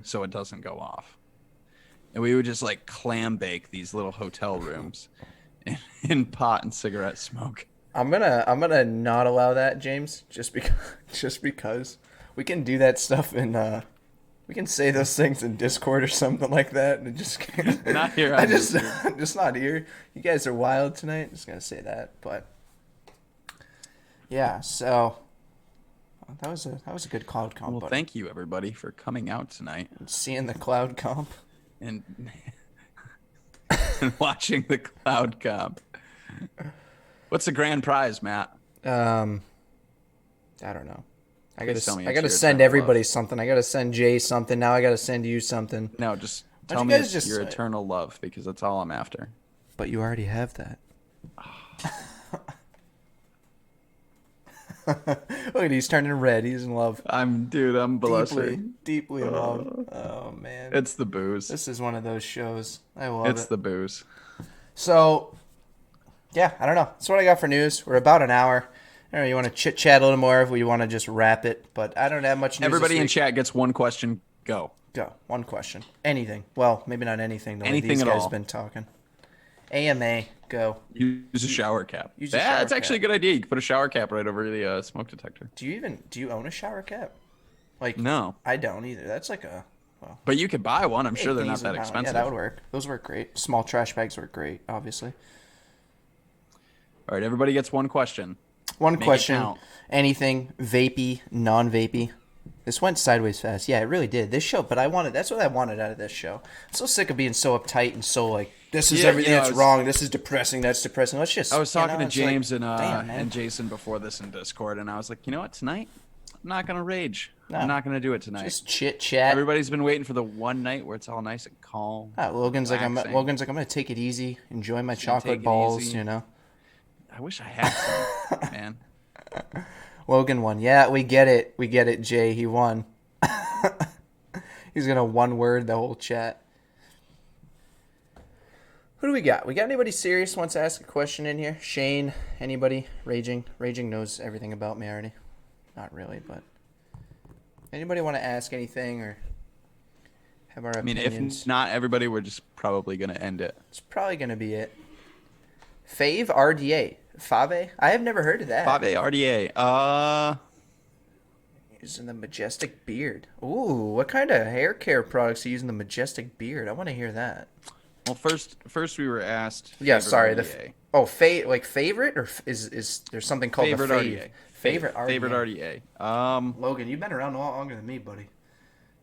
so it doesn't go off. And we would just like clam bake these little hotel rooms in pot and cigarette smoke. I'm gonna not allow that, James, just because we can do that stuff in We can say those things in Discord or something like that, and it just Not here. I just I'm just not here. You guys are wild tonight. Just gonna say that, but yeah. So that was a good cloud comp. Well, buddy. thank you everybody for coming out tonight Seeing the cloud comp. and and watching the cloud comp. What's the grand prize, Matt? I don't know. I Please tell me gotta it's your send eternal everybody love. something. I gotta send Jay something. Now I gotta send you something. No, just Why tell don't me you guys it's just your say- eternal love because that's all I'm after. But you already have that. Look at he's turning red. He's in love. I'm blushing. Deeply in love. Oh man. It's the booze. This is one of those shows. I love It's it. the booze. So, yeah, I don't know. That's what I got for news. We're about an hour. I don't know. You want to chit chat a little more if we want to just wrap it, but I don't have much news. Everybody this in week. chat gets one question. Go. Go. One question. Anything. Well, maybe not anything. The way Anything these at guys all. been talking. AMA. Go. Use a shower cap. Use a Yeah, shower that's actually a cap. good idea. You can put a shower cap right over the smoke detector. Do you own a shower cap? Like No, I don't either. That's like a but you could buy one. I'm sure they're not decent that amount. expensive. Yeah, that would work. Those work great. Small trash bags work great. Obviously. All right, everybody gets one question. One Make it question. count. Anything vapey, non-vapey? This went sideways fast. Yeah, it really did. This show, but that's what I wanted out of this show. I'm so sick of being so uptight and so like, this is Yeah, everything you know, that's wrong. This is depressing. That's depressing. Let's just. I was talking to it's like, James damn, man. and Jason before this in Discord, and I was like, you know what? Tonight, I'm not gonna rage. No. I'm not gonna do it tonight. Just chit chat. Everybody's been waiting for the one night where it's all nice and calm. Logan's like, I'm relaxing. gonna take it easy, enjoy my gonna take chocolate it balls. easy. You know. I wish I had some, man. Logan won. Yeah, we get it. We get it, Jay. He won. He's gonna one word the whole chat. Who do we got? We got anybody serious wants to ask a question in here? Shane, anybody? Raging? Raging knows everything about me already. Not really, but anybody want to ask anything or have our I mean, opinions? if not everybody, we're just probably gonna end it. It's probably gonna be it. Fave RDA. Fave? I have never heard of that. 5A RDA. Using the Majestic Beard. Ooh, what kind of hair care products are using the Majestic Beard? I want to hear that. Well, first we were asked. Yeah, favorite sorry. RDA. Like favorite, or is there something called Favorite the fave? RDA. Favorite RDA. Favorite RDA. Logan, you've been around a lot longer than me, buddy.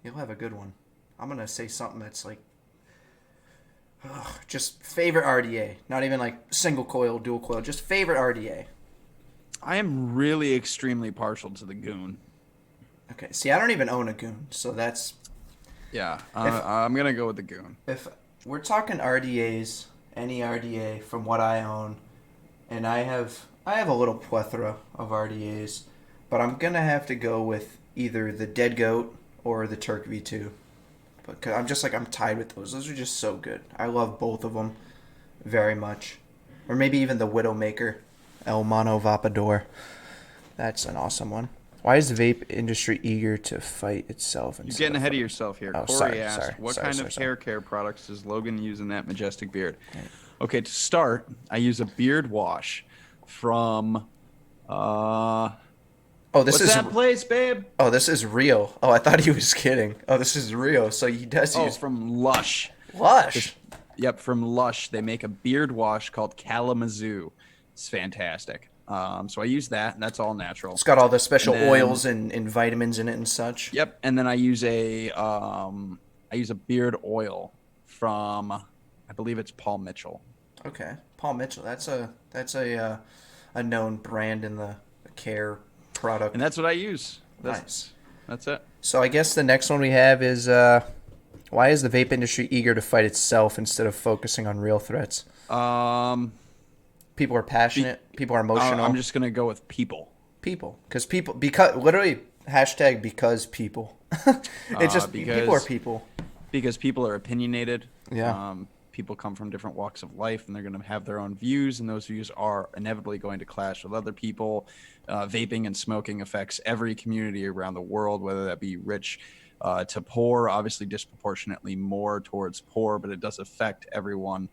You'll have a good one. I'm gonna say something that's like, just favorite RDA. Not even like single coil, dual coil. Just favorite RDA. I am really extremely partial to the Goon. Okay. See, I don't even own a Goon, so that's Yeah, I'm gonna go with the Goon. if we're talking RDAs, any RDA from what I own, and I have a little plethora of RDAs, but I'm gonna have to go with either the Dead Goat or the Turk V2. But 'cause I'm tied with those. Those are just so good. I love both of them very much. Or maybe even the Widowmaker, El Mono Vapador. That's an awesome one. Why is the vape industry eager to fight itself? You're getting ahead of yourself here. Oh, Corey sorry, asked, sorry, what sorry, kind sorry, of sorry. hair care products does Logan use in that Majestic Beard? Okay, to start, I use a beard wash from... Oh, this what's is that place, babe? Oh, this is real. Oh, I thought he was kidding. Oh, this is real. So he does Oh, use from Lush. Lush. Yep, from Lush. They make a beard wash called Kalamazoo. It's fantastic. So I use that, and that's all natural. It's got all the special And then- oils and vitamins in it and such. Yep, and then I use a beard oil from, I believe it's Paul Mitchell. Okay, Paul Mitchell. That's a known brand in the care product. And that's what I use. Nice. That's it. So I guess the next one we have is why is the vape industry eager to fight itself instead of focusing on real threats? People are passionate. People are emotional. I'm just gonna go with people. because literally hashtag because people. It's just people are people. Because people are opinionated. Yeah. People come from different walks of life, and they're going to have their own views, and those views are inevitably going to clash with other people. Vaping and smoking affects every community around the world, whether that be rich to poor, obviously disproportionately more towards poor, but it does affect everyone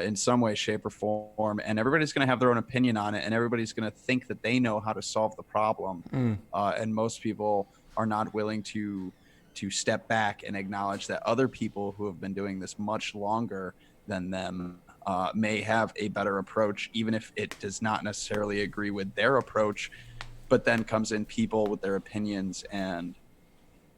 in some way, shape, or form. And everybody's going to have their own opinion on it, and everybody's going to think that they know how to solve the problem. And most people are not willing to to step back and acknowledge that other people who have been doing this much longer than them may have a better approach, even if it does not necessarily agree with their approach, but then comes in people with their opinions, and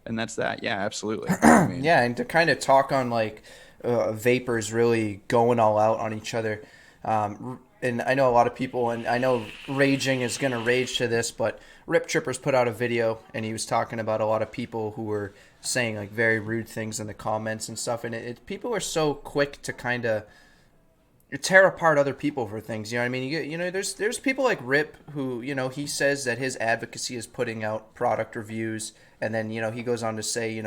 that's that. Yeah, absolutely. I mean, Yeah, and to kind of talk on like vapors really going all out on each other. And I know a lot of people, and I know Raging is going to rage to this, but Rip Trippers put out a video, and he was talking about a lot of people who were saying like very rude things in the comments and stuff. And people are so quick to kind of tear apart other people for things. You know what I mean? There's people like Rip who, he says that his advocacy is putting out product reviews, and then, he goes on to say,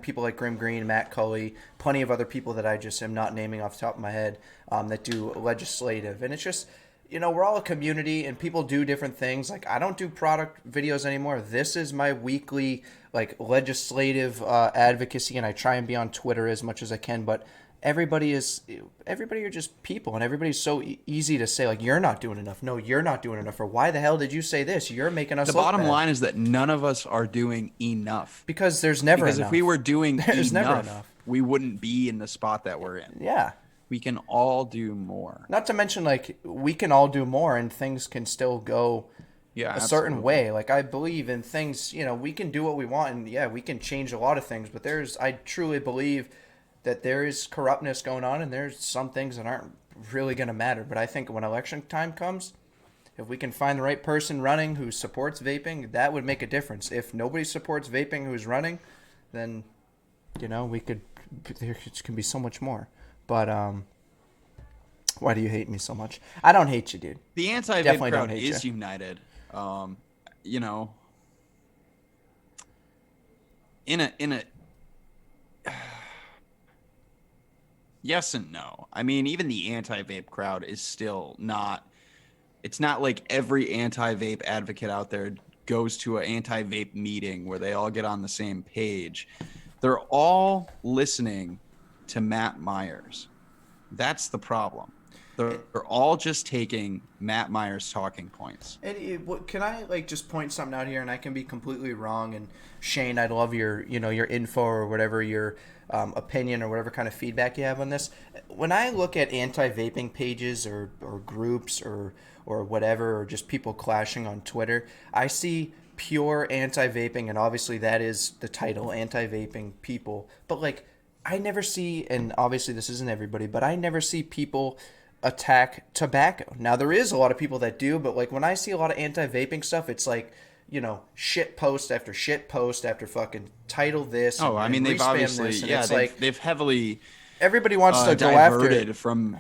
people like Grim Green, Matt Cully, plenty of other people that I just am not naming off the top of my head, that do legislative. And it's just, we're all a community and people do different things. Like, I don't do product videos anymore. This is my weekly, like, legislative advocacy, and I try and be on Twitter as much as I can, but everybody are just people, and everybody's so easy to say, like, you're not doing enough. No, you're not doing enough. Or why the hell did you say this? You're making us the look bottom bad. line is that none of us are doing enough. Because there's never because enough. If we were doing there's never enough, enough, we wouldn't be in the spot that we're in. Yeah. We can all do more. Not to mention, like, we can all do more and things can still go a certain way. Like, I believe in things, we can do what we want, and yeah, we can change a lot of things, but I truly believe that there is corruptness going on, and there's some things that aren't really going to matter. But I think when election time comes, if we can find the right person running who supports vaping, that would make a difference. If nobody supports vaping who's running, then, there can be so much more. But why do you hate me so much? I don't hate you, dude. The anti-vape crowd is united. In a yes and no. I mean, even the anti-vape crowd is still not. It's not like every anti-vape advocate out there goes to an anti-vape meeting where they all get on the same page. They're all listening to Matt Myers. That's the problem. They're all just taking Matt Myers' talking points. And can I just point something out here? And I can be completely wrong. And Shane, I'd love your info or whatever, your opinion or whatever kind of feedback you have on this. When I look at anti-vaping pages or groups or whatever, or just people clashing on Twitter, I see pure anti-vaping, and obviously that is the title, anti-vaping people. But I never see, and obviously this isn't everybody, but I never see people attack tobacco. Now, there is a lot of people that do, but when I see a lot of anti-vaping stuff, it's shit post after shit post after fucking title this. Oh, I mean, they've obviously, they've heavily everybody wants to go after it. from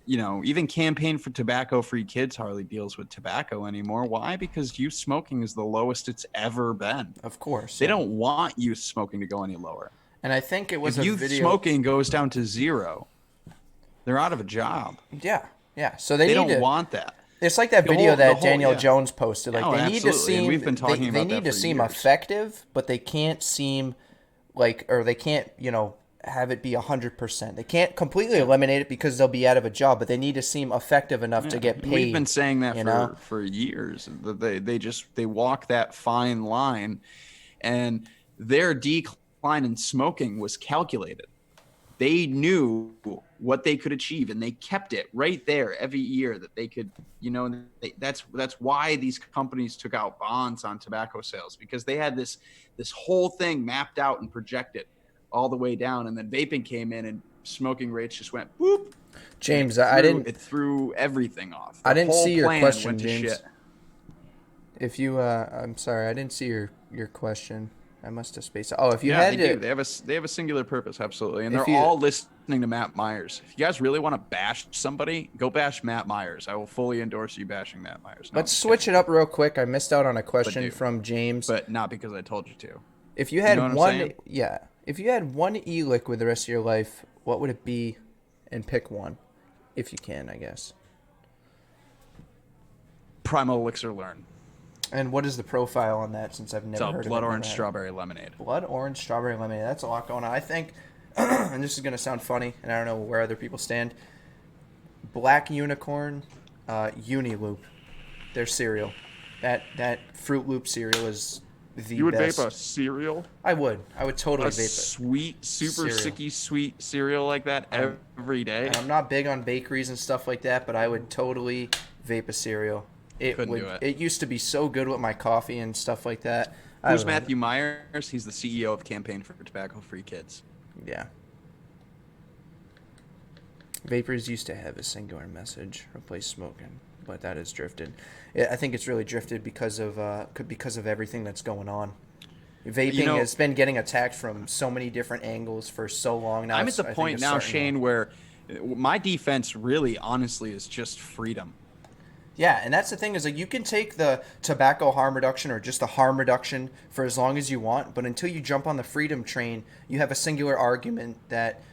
even Campaign for Tobacco-Free Kids hardly deals with tobacco anymore. Why? Because youth smoking is the lowest it's ever been. Of course. They don't want youth smoking to go any lower. And I think it was if youth smoking goes down to 0, they're out of a job. Yeah. So they don't want that. It's like that video that Daniel Jones posted. They need to seem. And we've been talking about they need to seem effective, but they can't seem or they can't have it be 100%. They can't completely eliminate it because they'll be out of a job, but they need to seem effective enough to get paid. We've been saying that for years. They walk that fine line, and their decline in smoking was calculated. They knew what they could achieve, and they kept it right there every year that they could, that's why these companies took out bonds on tobacco sales, because they had this whole thing mapped out and projected all the way down. And then vaping came in and smoking rates just went boop. James, it threw everything off. I didn't see your question, James. Shit. If you, I'm sorry, I didn't see your question. I must have spaced. Oh, if you they have a singular purpose, absolutely, and they're all listening to Matt Myers. If you guys really want to bash somebody, go bash Matt Myers. I will fully endorse you bashing Matt Myers. Let's switch it up real quick. I missed out on a question from James, but not because I told you to. If you had if you had one e-liquid the rest of your life, what would it be? And pick one, if you can, I guess. Primal Elixir Learn. And what is the profile on that, since I've never heard of it? Blood Orange Strawberry Lemonade. Blood Orange Strawberry Lemonade. That's a lot going on. I think, and this is going to sound funny, and I don't know where other people stand, Black Unicorn Uniloop, their cereal. That Fruit Loop cereal is the You would best. vape a cereal? I would totally A vape it. sweet, super Cereal. sicky sweet cereal like that every day? And I'm not big on bakeries and stuff like that, but I would totally vape a cereal. Couldn't do it. It used to be so good with my coffee and stuff like that. I Who's don't know. Matthew Myers? He's the CEO of Campaign for Tobacco-Free Kids. Yeah. Vapors used to have a singular message, replace smoking, but that has drifted. I think it's really drifted because of everything that's going on. Vaping has been getting attacked from so many different angles for so long now. I'm at the point now, Shane, where my defense really, honestly, is just freedom. Yeah, and that's the thing is like you can take the tobacco harm reduction or just the harm reduction for as long as you want, but until you jump on the freedom train, you have a singular argument that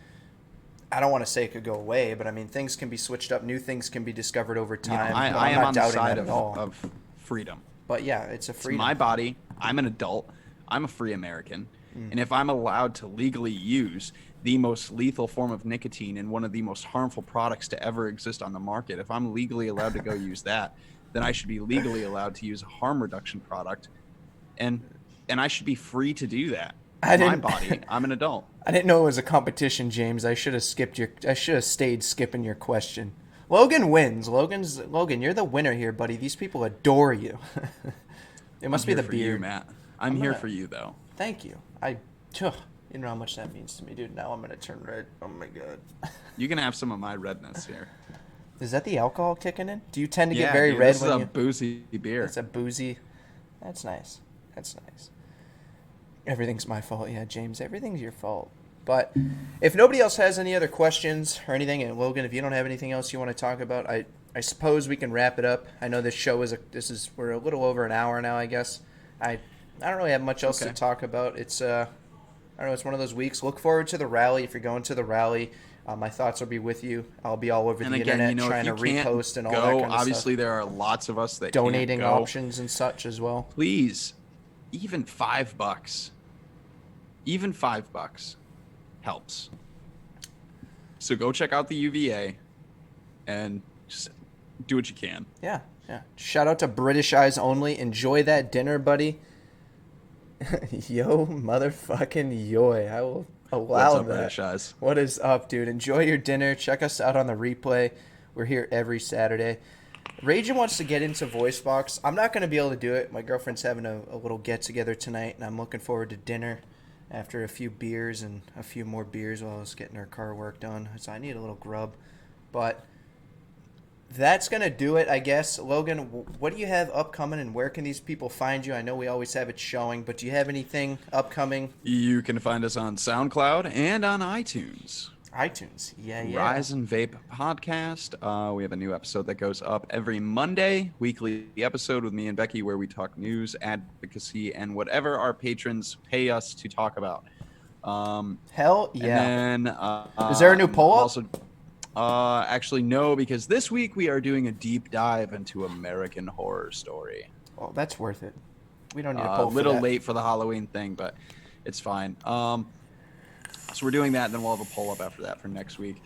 I don't want to say it could go away, but I mean things can be switched up, new things can be discovered over time. I am on the side of of freedom. But yeah, it's a freedom. It's my body. I'm an adult. I'm a free American. And if I'm allowed to legally use the most lethal form of nicotine and one of the most harmful products to ever exist on the market, if I'm legally allowed to go use that, then I should be legally allowed to use a harm reduction product. And I should be free to do that. My body. I'm an adult. I didn't know it was a competition, James. I should have stayed skipping your question. Logan wins. Logan, you're the winner here, buddy. These people adore you. It must be the beard. You, Matt. I'm here for you, though. Thank you. You know how much that means to me, dude. Now I'm gonna turn red. Oh my god. You can have some of my redness here. Is that the alcohol kicking in? Do you tend to get red red this when is a boozy beer. It's a boozy. That's nice. Everything's my fault. Yeah, James, everything's your fault. But if nobody else has any other questions or anything, and Logan, if you don't have anything else you want to talk about, I suppose we can wrap it up. I know this show we're a little over an hour now, I guess. I don't really have much else to talk about. It's I don't know, it's one of those weeks. Look forward to the rally. If you're going to the rally, my thoughts will be with you. I'll be all over the internet trying to repost and all that kind of stuff. Obviously, there are lots of us that donating can't go. options and such as well. Please, even $5. Even $5 helps. So go check out the UVA and just do what you can. Yeah. Shout out to British Eyes Only. Enjoy that dinner, buddy. Yo, motherfucking yoy. I will allow What's up, that. British Eyes? What is up, dude? Enjoy your dinner. Check us out on the replay. We're here every Saturday. Ragin wants to get into voice box. I'm not going to be able to do it. My girlfriend's having a little get-together tonight, and I'm looking forward to dinner after a few beers and a few more beers while I was getting her car work done. So I need a little grub. But that's going to do it, I guess. Logan, what do you have upcoming and where can these people find you? I know we always have it showing, but do you have anything upcoming? You can find us on SoundCloud and on iTunes. Yeah. Rise and Vape podcast. We have a new episode that goes up every Monday, weekly episode with me and Becky, where we talk news, advocacy, and whatever our patrons pay us to talk about. Hell yeah. And then, is there a new poll-up? Also, actually, no, because this week we are doing a deep dive into American Horror Story. Well, that's worth it. We don't need a poll. A little late for the Halloween thing, but it's fine. So we're doing that, and then we'll have a poll-up after that for next week.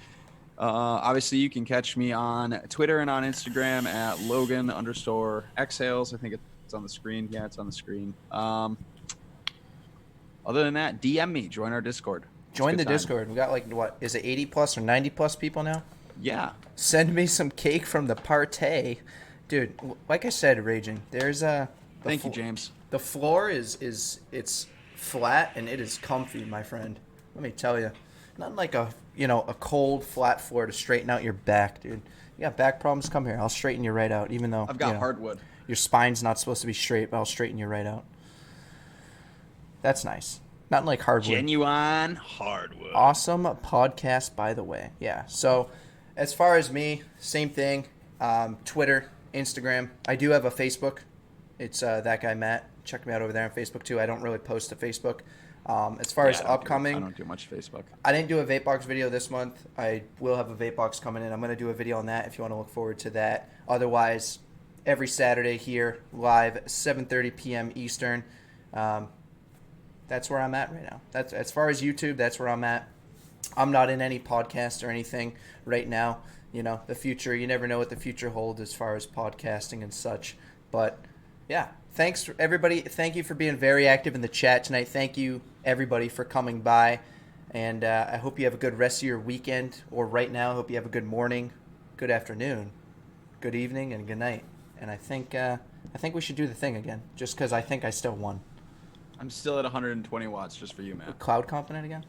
Obviously, you can catch me on Twitter and on Instagram at Logan_exhales. I think it's on the screen. Yeah, it's on the screen. Other than that, DM me. Join our Discord. Join the Discord. We got is it 80 plus or 90 plus people now? Yeah. Send me some cake from the partay. Dude, like I said, Raging, there's a... Thank you, James. The floor it's flat and it is comfy, my friend. Let me tell you. Not like a cold, flat floor to straighten out your back, dude. You got back problems? Come here. I'll straighten you right out, even though... I've got hardwood. Your spine's not supposed to be straight, but I'll straighten you right out. That's nice. Not like hardwood. Genuine hardwood. Awesome podcast, by the way. Yeah. So, as far as me, same thing. Twitter, Instagram. I do have a Facebook. It's ThatGuyMatt. Check me out over there on Facebook, too. I don't really post to Facebook. As far as upcoming... I don't do much Facebook. I didn't do a vape box video this month. I will have a vape box coming in. I'm going to do a video on that if you want to look forward to that. Otherwise, every Saturday here, live, 7:30 p.m. Eastern. That's where I'm at right now. That's as far as YouTube, that's where I'm at. I'm not in any podcast or anything right now. The future, you never know what the future holds as far as podcasting and such. But, yeah, thanks everybody. Thank you for being very active in the chat tonight. Thank you everybody for coming by, and I hope you have a good rest of your weekend. Or right now, I hope you have a good morning, good afternoon, good evening, and good night. And I think we should do the thing again, just because I think I still won. I'm still at 120 watts just for you, man. Cloud component again.